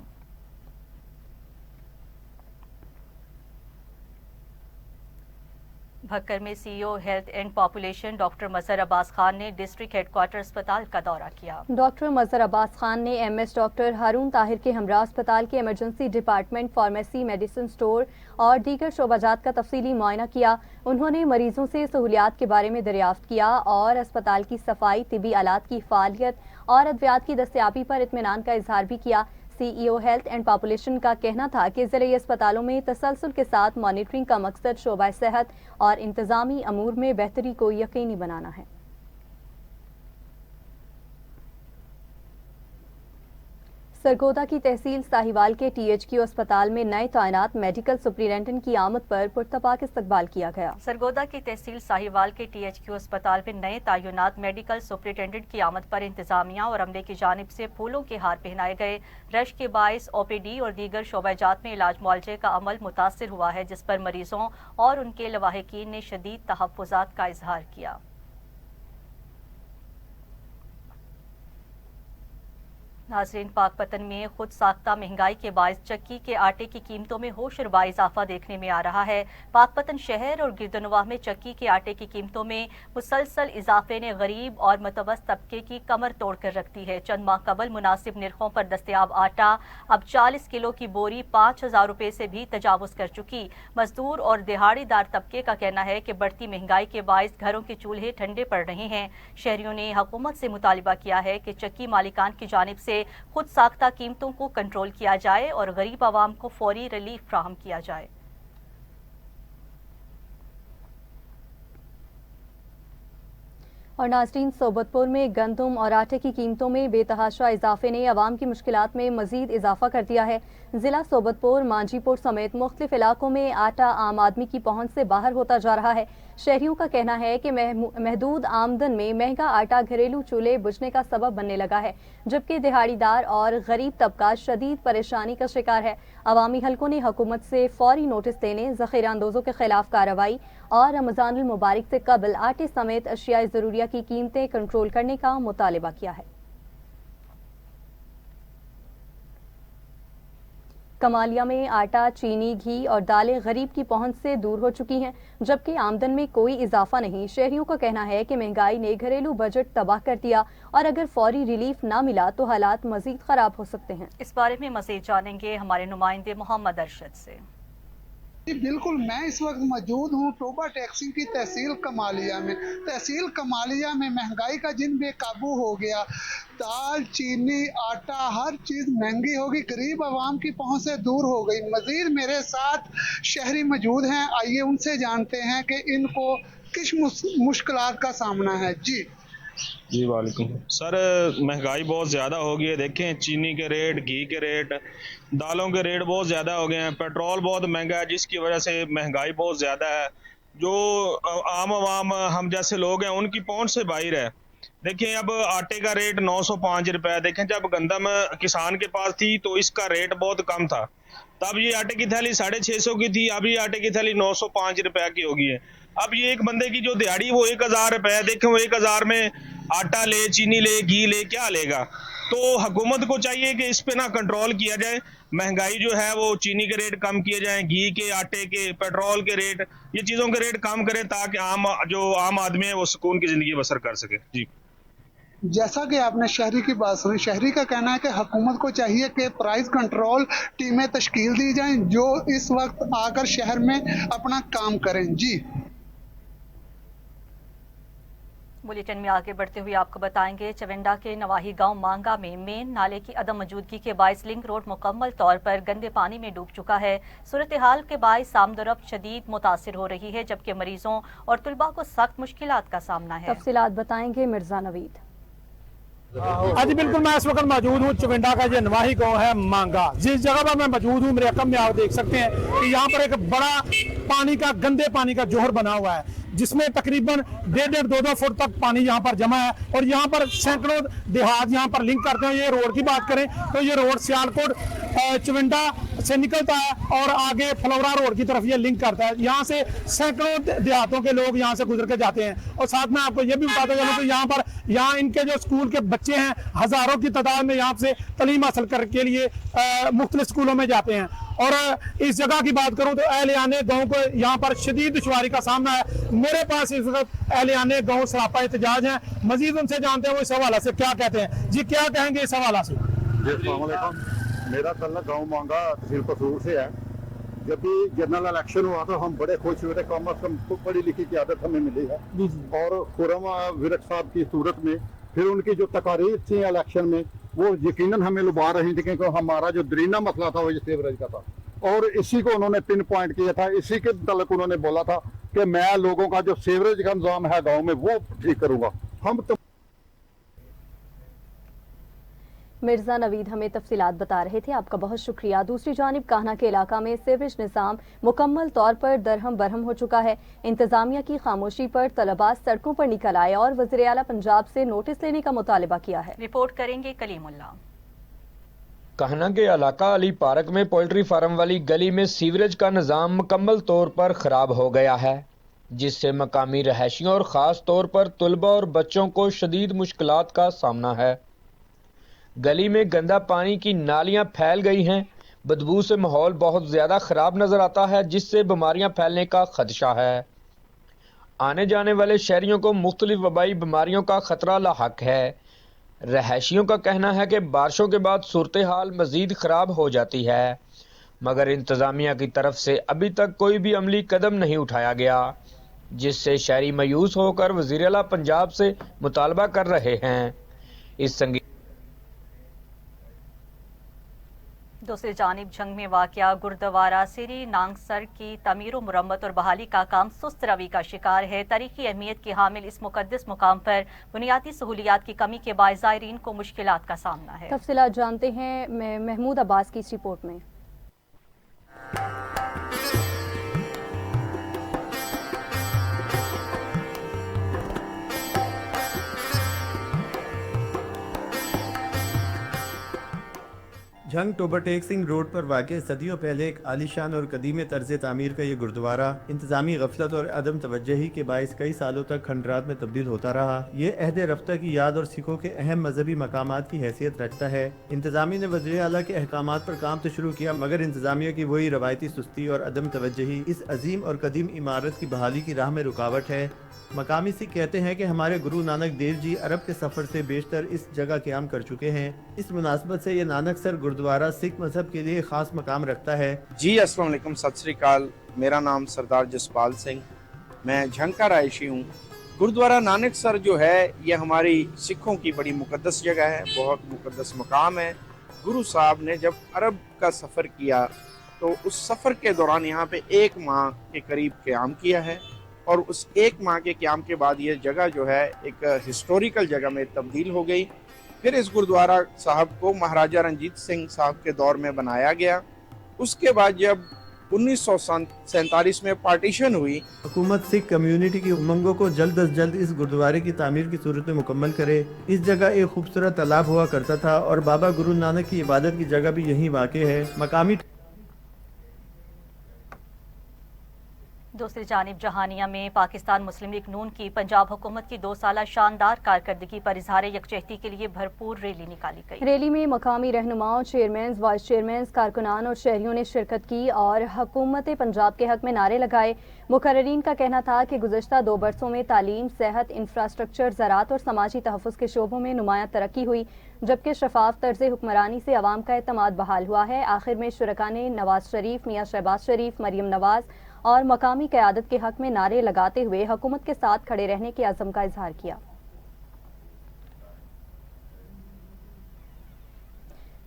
भक्कर में CEO health and population doctor Mazhar Abbas Khan ने डिस्ट्रिक्ट हेडक्वार्टर अस्पताल का दौरा किया। डॉक्टर मजहर अब्बास खान ने एमएस डॉक्टर हारून ताहिर के हमरा अस्पताल के emergency department, pharmacy, medicine store और दीगर शोबाजात का तफसीली मुआयना किया। उन्होंने मरीजों से सहूलियात के बारे में दरियाफ्त किया और अस्पताल की सफाई, तिबी आलात की फालियत और अद्वियात की दस्तयाबी पर इत्मीनान का इजहार भी किया। सीईओ हेल्थ एंड पॉपुलेशन का कहना था कि ज़िले अस्पतालों में तसलसल के साथ मॉनिटरिंग का मकसद शोबा सेहत और इंतजामी अमूर में बेहतरी को यकीनी बनाना है। सरगोदा की तहसील साहिवाल के टीएचक्यू अस्पताल में नए तैनात मेडिकल सुपरिटेंडेंट की आमद पर पुरतपाक इस्तकबाल किया गया। सरगोदा की तहसील साहिवाल के टीएचक्यू अस्पताल में नए तैनात मेडिकल सुपरिटेंडेंट की आमद पर इंतजामिया और अमले की जानिब से फूलों के हार पहनाए गए। रश के बाइस ओपीडी और दीगर शोबाजात में इलाज मुआलजे का अमल मुतासिर हुआ है, जिस पर मरीजों और उनके लवाहिकीन ने शदीद तहफ़्फ़ुज़ात का इजहार किया। नाज़रीन, पाकपतन में खुद साख्ता महंगाई के बायस चक्की के आटे की कीमतों में होशरुबा इजाफा देखने में आ रहा है। पाकपतन शहर और गिरदनवाह में चक्की के आटे की कीमतों में मुसलसल इजाफे ने गरीब और मतवस्त तबके की कमर तोड़ कर रख दी है। चंद माह कबल मुनासिब निरखों पर दस्तयाब आटा अब 40 किलो की बोरी 5,000 रुपये से भी तजावुज कर चुकी। मजदूर और दिहाड़ीदार तबके का कहना है कि बढ़ती महंगाई के बायस घरों के चूल्हे ठंडे पड़ रहे हैं। शहरियों ने हुकूमत से मुतालिबा किया है कि चक्की मालिकान की जानिब से खुद साख्ता कीमतों को कंट्रोल किया जाए और गरीब आवाम को फौरी रिलीफ फ्राहम किया जाए। और नाज़रीन, सोबतपुर में गंदम और आटे की कीमतों में बेतहाशा इजाफे ने अवाम की मुश्किलात में मजीद इजाफा कर दिया है। जिला सोबतपुर, मांझीपुर समेत मुख्तलिफ इलाकों में आटा आम आदमी की पहुंच से बाहर होता जा रहा है। शहरियों का कहना है कि महदूद आमदन में महंगा आटा घरेलू चूल्हे बुझने का सबब बनने लगा है, जबकि दिहाड़ीदार और गरीब तबका शदीद परेशानी का शिकार है। अवामी हलकों ने हुकूमत से फौरी नोटिस देने, ज़ख़ीरा अंदोज़ों के खिलाफ कार्रवाई और रमज़ानुल मुबारक से कबल आटे समेत अशियाए ज़रूरिया की कीमतें कंट्रोल करने का मुतालिबा किया है। कमालिया में आटा, चीनी, घी और दालें गरीब की पहुंच से दूर हो चुकी हैं, जबकि आमदन में कोई इजाफा नहीं। शहरियों का कहना है कि महंगाई ने घरेलू बजट तबाह कर दिया और अगर फौरी रिलीफ ना मिला तो हालात मजीद खराब हो सकते हैं। इस बारे में मजीद जानेंगे हमारे नुमाइंदे मोहम्मद अरशद से। बिल्कुल, मैं इस वक्त मौजूद हूँ टोबा टैक्सी की तहसील कमालिया में। तहसील कमालिया में महंगाई का जिन बेकाबू हो गया। दाल, चीनी, आटा, हर चीज़ महंगी होगी, गरीब आवाम की पहुंच से दूर हो गई। मजीद मेरे साथ शहरी मौजूद हैं, आइए उनसे जानते हैं कि इनको किस मुश्किलात का सामना है। जी जी वालेकुम सर। महंगाई बहुत ज़्यादा हो गई है, देखें चीनी के रेट, घी के रेट, दालों के रेट बहुत ज़्यादा हो गए हैं, पेट्रोल बहुत महंगा है जिसकी वजह से महंगाई बहुत ज़्यादा है। जो आम आवाम हम जैसे लोग हैं उनकी पहुंच से बाहर है। देखें अब आटे का रेट 905 रुपए, देखें जब गंदम किसान के पास थी तो इसका रेट बहुत कम था, तब ये आटे की थैली 650 की थी, अब ये आटे की थैली 905 रुपए की हो गई है। अब ये एक बंदे की जो दिहाड़ी वो 1000 रुपए, देखें वो 1000 में आटा ले, चीनी ले, घी ले, क्या लेगा। तो हुकूमत को चाहिए कि इस पे ना कंट्रोल किया जाए, महंगाई जो है वो चीनी के रेट कम किए जाएं, घी के, आटे के, पेट्रोल के रेट, ये चीज़ों के रेट कम करें ताकि आम आदमी है वो सुकून की ज़िंदगी बसर कर सके। जी जैसा कि आपने शहरी की बात सुनी, शहरी का कहना है कि हुकूमत को चाहिए कि प्राइस कंट्रोल टीमें तश्कील दी जाएं जो इस वक्त आकर शहर में अपना काम करें। जी बुलेटिन में आगे बढ़ते हुए आपको बताएंगे चविंडा के नवाही गांव मांगा में मेन नाले की अदम मौजूदगी के बायस लिंक रोड मुकम्मल तौर पर गंदे पानी में डूब चुका है। सूरत हाल के बायस आमदोरफ्त शदीद मुतासिर हो रही है, जबकि मरीजों और तुलबा को सख्त मुश्किलात का सामना है। तफसीलात बताएंगे मिर्जा नवीद। हाँ जी बिल्कुल, मैं इस वक्त मौजूद हूँ चविंडा का जो नवाही गांव है मांगा, जिस जगह पर मैं मौजूद हूँ मेरे रकम में आप देख सकते हैं कि यहाँ पर एक बड़ा पानी का, गंदे पानी का जोहर बना हुआ है जिसमें तकरीबन 1.5-2 फुट तक पानी यहाँ पर जमा है और यहाँ पर सैकड़ों देहात यहाँ पर लिंक करते हैं। ये रोड की बात करें तो ये रोड सियालकोट चविंडा से निकलता है और आगे फ्लोरा रोड की तरफ ये लिंक करता है। यहाँ से सैकड़ों देहातों के लोग यहाँ से गुजर के जाते हैं। और साथ में आपको ये भी बताते चलूं कि यहाँ इनके जो स्कूल के बच्चे हैं हजारों की तादाद में यहाँ से तालीम हासिल करने के लिए मुख्तलिफ स्कूलों में जाते हैं। और इस जगह की बात करूं तो अहलियाने गांव को यहाँ पर शदीद दुश्वारी का सामना है। मेरे पास इस वक्त अहलियाने गांव सरापा एहतजाज हैं, मजीद उनसे जानते हैं वो इस हवाले से क्या कहते हैं। जी क्या कहेंगे इस हवाले से? मेरा तल्लुक गाँव मांगा तहसील कसूर से है। जब भी जनरल इलेक्शन हुआ तो हम बड़े खुश हुए थे, कम अज कम पढ़ी लिखी की आदत हमें मिली है। और खुरम विरक साहब की सूरत में फिर उनकी जो तकारीर थी इलेक्शन में वो यकीनन हमें लुभा रही थी, क्योंकि हमारा जो दरीना मसला था वो सीवरेज का था और इसी को उन्होंने पिन पॉइंट किया था। इसी के तल्लुक उन्होंने बोला था कि मैं लोगों का जो सीवरेज का निजाम है गाँव में वो ठीक करूंगा। हम तो मिर्जा नवीद हमें तफसीलात बता रहे थे, आपका बहुत शुक्रिया। दूसरी जानिब कान्हा के इलाका में सीवरेज निज़ाम मुकम्मल तौर पर दरहम बरहम हो चुका है। इंतजामिया की खामोशी पर तलबा सड़कों पर निकल आए और वज़ीर आला पंजाब से नोटिस लेने का मुतालबा किया है। रिपोर्ट करेंगे कलीमुल्लाह। कान्हा के इलाका अली पार्क में पोल्ट्री फार्म वाली गली में सीवरेज का निज़ाम मुकम्मल तौर पर खराब हो गया है, जिससे मकामी रहायशियों और ख़ास तौर पर तुलबा और बच्चों को शदीद मुश्किलात का सामना है। गली में गंदा पानी की नालियां फैल गई हैं, बदबू से माहौल बहुत ज़्यादा ख़राब नज़र आता है, जिससे बीमारियां फैलने का खदशा है। आने जाने वाले शहरियों को मुख्तलिफ वबाई बीमारियों का ख़तरा लाहक है। रहायशियों का कहना है कि बारिशों के बाद सूरत हाल मज़ीद ख़राब हो जाती है, मगर इंतज़ामिया की तरफ से अभी तक कोई भी अमली कदम नहीं उठाया गया, जिससे शहरी मायूस होकर वज़ीर आला पंजाब से मुतालबा कर रहे हैं। इस संगीत दूसरी जानिब जंग में वाक़या गुरुद्वारा सिरी नांगसर की तमीर और मुरम्मत और बहाली का काम सुस्त रवि का शिकार है। तारीखी अहमियत के हामिल इस मुकद्दस मुकाम पर बुनियादी सहूलियात की कमी के बायस ज़ायरीन को मुश्किलात का सामना है। तफसीलात जानते हैं महमूद अब्बास की इस रिपोर्ट में। झंग टोबरटेक सिंह रोड पर वाक़ सदियों पहले एक आलीशान और कदीम तर्ज तामीर का ये गुरुद्वारा इंतज़ामी गफलत और अदम तवज्जही के बायस कई सालों तक खंडरात में तब्दील होता रहा। ये अहद रफ्ता की याद और सिखों के अहम मजहबी मकामात की हैसियत रखता है। इंतज़ामी ने वज़ीर आला के अहकामात पर काम तो शुरू किया, मगर इंतज़ामिया की वही रवायती सुस्ती और अदम तवज्जही इस अजीम और कदीम इमारत की बहाली की राह में रुकावट है। मकामी सिख कहते हैं कि हमारे गुरु नानक देव जी अरब के सफ़र से बेशतर इस जगह क़याम कर चुके हैं। इस मुनासबत से ये नानकसर गुरुद्वारा सिख मजहब के लिए ख़ास मकाम रखता है। जी अस्सलाम वालेकुम, सत श्री अकाल। मेरा नाम सरदार जसपाल सिंह, मैं झंग का रहायशी हूँ। गुरुद्वारा नानकसर जो है ये हमारी सिखों की बड़ी मुकद्दस जगह है, बहुत मुकद्दस मकाम है। गुरु साहब ने जब अरब का सफ़र किया तो उस सफ़र के दौरान यहाँ पे 1 माह के करीब क़याम किया है اور اس ایک ماہ کے قیام کے بعد یہ جگہ جو ہے ایک ہسٹوریکل جگہ میں تبدیل ہو گئی. پھر اس گردوارہ صاحب کو مہاراجہ رنجیت سنگھ صاحب کے دور میں بنایا گیا. اس کے بعد جب 1947 میں پارٹیشن ہوئی, حکومت سکھ کمیونٹی کی امنگوں کو جلد از جلد اس گردوارے کی تعمیر کی صورت میں مکمل کرے. اس جگہ ایک خوبصورت تالاب ہوا کرتا تھا اور بابا گرو نانک کی عبادت کی جگہ بھی یہیں واقع ہے. مقامی دوسری جانب جہانیہ میں پاکستان مسلم لیگ نون کی پنجاب حکومت کی 2 سالہ شاندار کارکردگی پر اظہار یکجہتی کے لیے بھرپور ریلی نکالی گئی. ریلی میں مقامی رہنماؤں، چیئرمینز، وائس چیئرمینز، کارکنان اور شہریوں نے شرکت کی اور حکومت پنجاب کے حق میں نعرے لگائے. مقررین کا کہنا تھا کہ گزشتہ 2 برسوں میں تعلیم، صحت، انفراسٹرکچر، زراعت اور سماجی تحفظ کے شعبوں میں نمایاں ترقی ہوئی، جبکہ شفاف طرز حکمرانی سے عوام کا اعتماد بحال ہوا ہے. آخر میں شرکاء نے نواز شریف، میاں شہباز شریف، مریم نواز اور مقامی قیادت کے حق میں نعرے لگاتے ہوئے حکومت کے ساتھ کھڑے رہنے کے عزم کا اظہار کیا.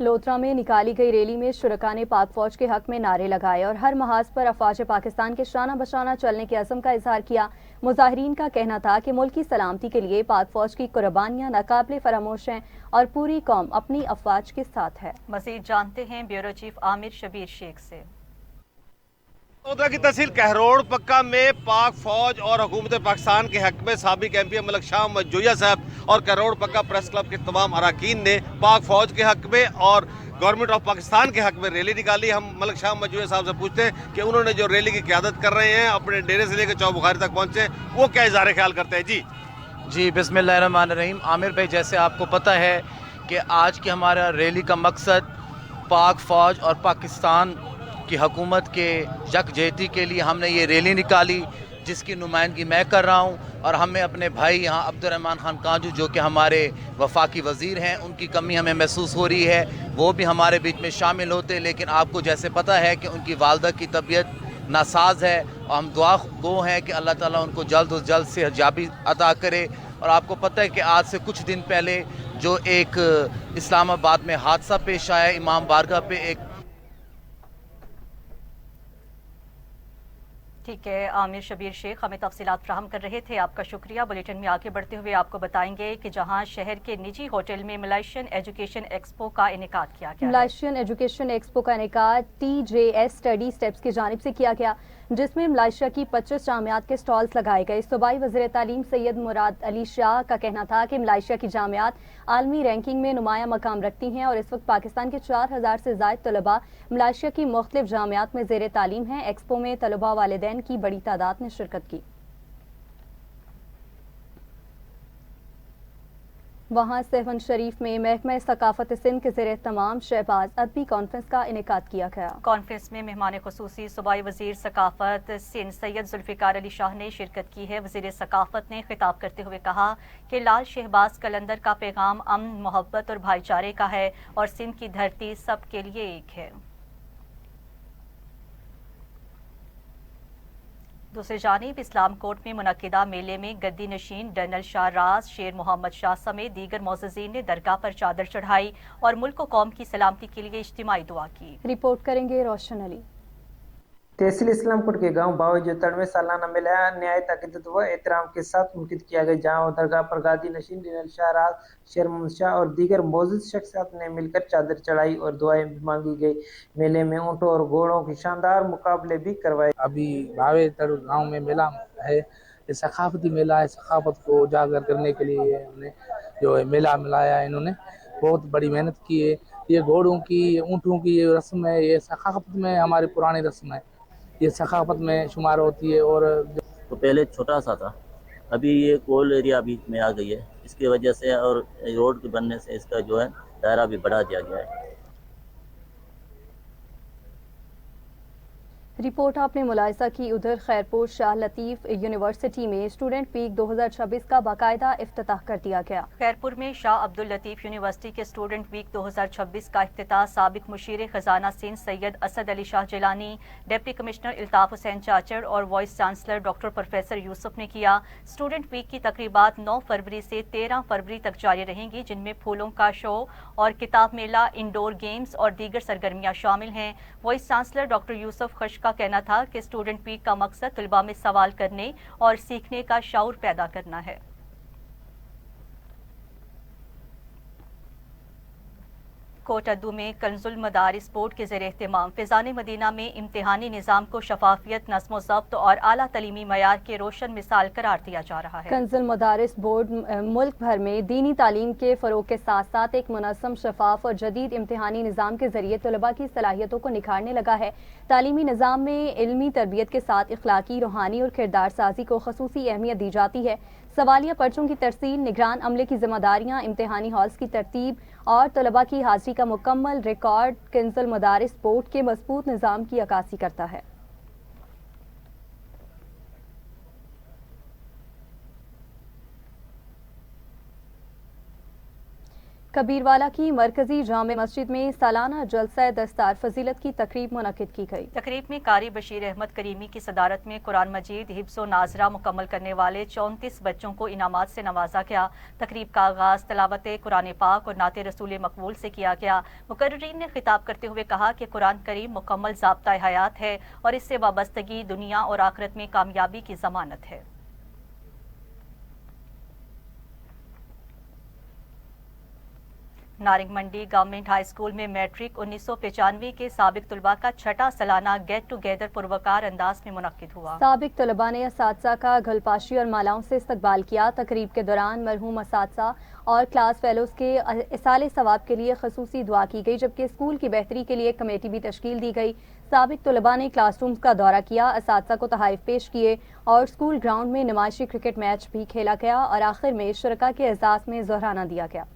لوتھرا میں نکالی گئی ریلی میں شرکاء نے پاک فوج کے حق میں نعرے لگائے اور ہر محاذ پر افواج پاکستان کے شانہ بشانہ چلنے کے عزم کا اظہار کیا. مظاہرین کا کہنا تھا کہ ملک کی سلامتی کے لیے پاک فوج کی قربانیاں ناقابل فراموش ہیں اور پوری قوم اپنی افواج کے ساتھ ہے. مزید جانتے ہیں بیورو چیف عامر شبیر شیخ سے. لوتھرا کی تحصیل کہروڑ پکا میں پاک فوج اور حکومت پاکستان کے حق میں سابق ایم پی ملک شاہ محمد جویہ صاحب اور کہروڑ پکا پریس کلب کے تمام اراکین نے پاک فوج کے حق میں اور گورنمنٹ آف پاکستان کے حق میں ریلی نکالی. ہم ملک شاہ محمد جویہ صاحب سے پوچھتے ہیں کہ انہوں نے جو ریلی کی قیادت کر رہے ہیں اپنے ڈیرے سے لے کے چوبخاری تک پہنچے, وہ کیا اظہار خیال کرتے ہیں. جی بسم اللہ الرحمن الرحیم. عامر بھائی, جیسے آپ کو پتہ ہے کہ آج کی ہمارا ریلی کا مقصد پاک فوج اور پاکستان کی حکومت کے یکجہتی کے لیے ہم نے یہ ریلی نکالی, جس کی نمائندگی میں کر رہا ہوں. اور ہمیں اپنے بھائی یہاں عبدالرحمن خان کانجو جو کہ ہمارے وفاقی وزیر ہیں, ان کی کمی ہمیں محسوس ہو رہی ہے, وہ بھی ہمارے بیچ میں شامل ہوتے. لیکن آپ کو جیسے پتہ ہے کہ ان کی والدہ کی طبیعت ناساز ہے اور ہم دعا گو ہیں کہ اللہ تعالیٰ ان کو جلد از جلد صحتیابی عطا کرے. اور آپ کو پتہ ہے کہ آج سے کچھ دن پہلے جو ایک اسلام آباد میں حادثہ پیش آیا, امام بارگاہ پہ ایک. ٹھیک ہے, عامر شبیر شیخ ہمیں تفصیلات فراہم کر رہے تھے. آپ کا شکریہ. بلیٹن میں آگے بڑھتے ہوئے آپ کو بتائیں گے کہ جہاں شہر کے نجی ہوٹل میں ملائیشین ایجوکیشن ایکسپو کا انعقاد کیا گیا. ملائیشین ایجوکیشن ایکسپو کا انعقاد TJS اسٹڈی اسٹیپس کی جانب سے کیا گیا, جس میں ملائیشیا کی 25 جامعات کے سٹالز لگائے گئے. صوبائی وزیر تعلیم سید مراد علی شاہ کا کہنا تھا کہ ملائیشیا کی جامعات عالمی رینکنگ میں نمایاں مقام رکھتی ہیں اور اس وقت پاکستان کے 4000 سے زائد طلباء ملائیشیا کی مختلف جامعات میں زیر تعلیم ہیں. ایکسپو میں طلباء والدین کی بڑی تعداد نے شرکت کی. وہاں سیون شریف میں محکمہ ثقافت سندھ کے زیر اہتمام شہباز ادبی کانفرنس کا انعقاد کیا گیا. کانفرنس میں مہمان خصوصی صوبائی وزیر ثقافت سندھ سید ذوالفقار علی شاہ نے شرکت کی ہے. وزیر ثقافت نے خطاب کرتے ہوئے کہا کہ لال شہباز قلندر کا پیغام امن، محبت اور بھائی چارے کا ہے اور سندھ کی دھرتی سب کے لیے ایک ہے. دوسری جانب اسلام کوٹ میں منعقدہ میلے میں گدی نشین ڈنرل شاہ راز شیر محمد شاہ سمیت دیگر معززین نے درگاہ پر چادر چڑھائی اور ملک و قوم کی سلامتی کے لیے اجتماعی دعا کی. رپورٹ کریں گے روشن علی. تحصیل اسلام کوٹ کے گاؤں باوی جوتڑ میں سالانہ میلہ نہایت عقیدت و احترام کے ساتھ منعقد کیا گیا, جہاں درگاہ پر گادی نشین ڈنرل شاہ راز شیر محمد شاہ اور دیگر معزز شخصیات نے مل کر چادر چڑھائی اور دعائیں بھی مانگی گئی. میلے میں اونٹوں اور گھوڑوں کے شاندار مقابلے بھی کروائے. ابھی باوی جوتڑ گاؤں میں میلہ ہے, یہ ثقافتی میلہ ہے. ثقافت کو اجاگر کرنے کے لیے ہم نے جو ہے میلہ ملایا ہے. انہوں نے بہت بڑی محنت کی ہے. یہ گھوڑوں کی اونٹوں کی یہ رسم ہے, یہ ثقافت میں ہماری پرانی رسم ہے, یہ ثقافت میں شمار ہوتی ہے. اور تو پہلے چھوٹا سا تھا, ابھی یہ کول ایریا بیچ میں آ گئی ہے. اس کی وجہ سے اور روڈ کے بننے سے اس کا جو ہے دائرہ بھی بڑھا دیا گیا ہے. رپورٹ آپ نے ملاحظہ کی. ادھر خیرپور شاہ لطیف یونیورسٹی میں اسٹوڈنٹ ویک 2026 کا باقاعدہ افتتاح کر دیا گیا. خیرپور میں شاہ عبداللطیف یونیورسٹی کے اسٹوڈنٹ ویک 2026 کا افتتاح سابق مشیر خزانہ سندھ سید اسد علی شاہ جیلانی، ڈپٹی کمشنر الطاف حسین چاچڑ اور وائس چانسلر ڈاکٹر پروفیسر یوسف نے کیا. اسٹوڈنٹ ویک کی تقریبات 9 فروری سے 13 فروری تک جاری رہیں گی، جن میں پھولوں کا شو اور کتاب میلہ، انڈور گیمز اور دیگر سرگرمیاں شامل ہیں. وائس چانسلر ڈاکٹر یوسف خشک का कहना था कि स्टूडेंट वीक का मकसद तलबा में सवाल करने और सीखने का शऊर पैदा करना है। कोटद्दू में कंजुल मदारिस बोर्ड के ज़ेर एहतमाम फिजान मदीना में इम्तिहानी निज़ाम को शफाफियत, नज़्म ज़ब्त और आला तलीमी मयार के रोशन मिसाल करार दिया जा रहा है। कंजुल मदारिस बोर्ड मुल्क भर में दीनी तालीम के फ़रोग के साथ साथ एक मुनज़्ज़म, शफाफ और जदीद इम्तिहानी निज़ाम के ज़रिए तलबा की सलाहियतों को निखारने लगा है। तालीमी निज़ाम में इल्मी तरबियत के साथ इखलाकी, रूहानी और किरदार साजी को ख़ुसूसी अहमियत दी जाती है। सवालिया पर्चों की तरसील, निगरान अमले की जिम्मेदारियाँ, इम्तिहानी हॉल्स की तरतीब और तलबा की हाजिरी का मुकम्मल रिकॉर्ड कंजुल मदारिस बोर्ड के मजबूत निज़ाम की अक्कासी करता है। कबीरवाला की मरकजी जामे मस्जिद में सालाना जलसा दस्तार फजीलत की तकरीब मुनक्किद की गई। तकरीब में कारी बशीर अहमद करीमी की सदारत में कुरान मजीद हिफ्ज़ व नाजरा मुकम्मल करने वाले 34 बच्चों को इनामात से नवाजा गया। तकरीब का आगाज़ तलावत कुरान पाक और नाते रसूल मकबूल से किया गया। मुकर्रिरीन ने खिताब करते हुए कहा कि कुरान करीम मुकम्मल ज़ाब्ता हयात है और इससे वाबस्तगी दुनिया और आखिरत में कामयाबी की ज़मानत है। नारिंग मंडी गवर्नमेंट हाई स्कूल में मैट्रिक 1995 के साबिक तलबा का छठा सालाना गेट टुगेदर पुरवकार अंदाज में मुनक्किद हुआ। साबिक तलबा ने असातिज़ा का गलपाशी और मालाओं से इस्तकबाल किया। तकरीब के दौरान मरहूम असातिज़ा और क्लास फेलोज के इसाले सवाब के लिए खसूसी दुआ की गई, जबकि स्कूल की बेहतरी के लिए एक कमेटी भी तश्कील दी गई। साबिक तलबा ने क्लासरूम्स का दौरा किया, असातिज़ा को तोहफ़े पेश किए और स्कूल ग्राउंड में नुमाइशी क्रिकेट मैच भी खेला गया और आखिर में शुरका के एजाज़ में ज़ोहराना दिया गया।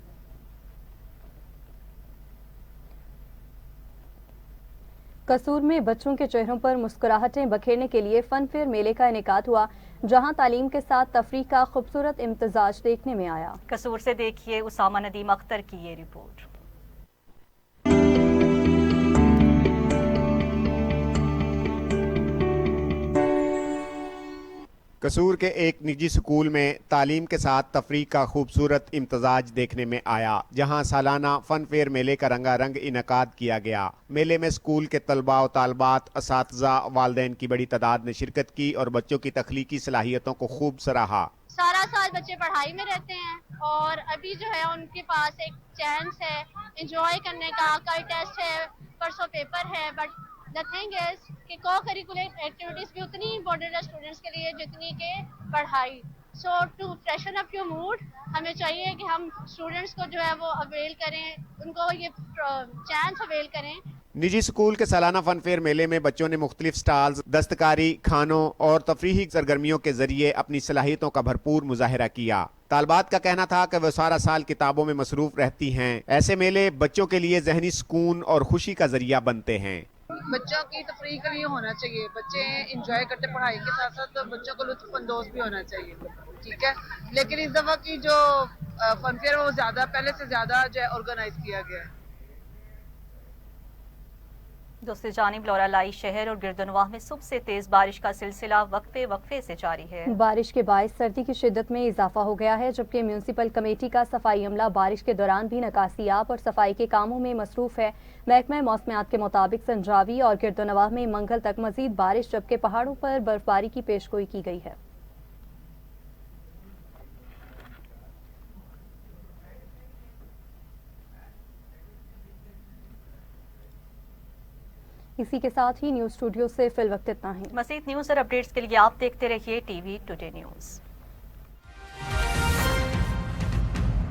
कसूर में बच्चों के चेहरों पर मुस्कुराहटें बखेरने के लिए फन फेयर मेले का इनेकाद हुआ, जहां तालीम के साथ तफरीह का खूबसूरत इम्तिजाज देखने में आया। कसूर से देखिए उसामा नदीम अख्तर की ये रिपोर्ट। कसूर के एक निजी स्कूल में तालीम के साथ तफरीह का खूबसूरत इम्तजाज देखने में आया, जहां सालाना फन फेयर मेले का रंगारंग इनकाद किया गया। मेले में स्कूल के तलबा और तालबात, असातिज़ा, वालिदैन की बड़ी तादाद ने शिरकत की और बच्चों की तख्लीकी सलाहियतों को खूब सराहा। सारा साल बच्चे पढ़ाई में रहते हैं और अभी जो है उनके पास एक चांस है एंजॉय करने का। कल टेस्ट है, परसों पेपर है, बट द थिंग इज कि को करिकुलर एक्टिविटीज भी उतनी इम्पोर्टेंट है स्टूडेंट्स के लिए जितनी के पढ़ाई। So to freshen up your mood हमें चाहिए कि हम स्टूडेंट्स को जो है वो अवेल करें, उनको ये चांस अवेल करें। निजी स्कूल के सालाना फन फेयर मेले में बच्चों ने मुख्तलिफ स्टॉल्स, दस्तकारी, खानों और तफरीही सरगर्मियों के जरिए अपनी सलाहियतों का भरपूर मुजाहिरा किया। तालबात का कहना था कि वह सारा साल किताबों में मसरूफ रहती हैं। ऐसे मेले बच्चों के लिए जहनी सुकून और खुशी का जरिया बनते हैं। बच्चों की तफरीह के लिए होना चाहिए, बच्चे इंजॉय करते पढ़ाई के साथ साथ तो बच्चों को लुत्फ अंदोज भी होना चाहिए, ठीक है। लेकिन इस दफा की जो फन फेयर वो ज्यादा पहले से ज्यादा जो है ऑर्गेनाइज किया गया है। दूसरी जानिब लौरालाई शहर और गिरदनवाह में सुबह से तेज बारिश का सिलसिला वक्फे से जारी है। बारिश के बायस सर्दी की शिद्दत में इजाफा हो गया है, जबकि म्यूनिसिपल कमेटी का सफाई अमला बारिश के दौरान भी नकासियाब और सफाई के कामों में मसरूफ है। महकमा मौसमियात के मुताबिक संजावी और गिरदनवाह में मंगल तक मजीद बारिश, जबकि पहाड़ों पर बर्फबारी की पेशगोई की गई है। इसी के साथ ही न्यूज स्टूडियो से फिल वक्त इतना ही। मज़ीद न्यूज़ और अपडेट्स के लिए आप देखते रहिए टीवी टुडे न्यूज़।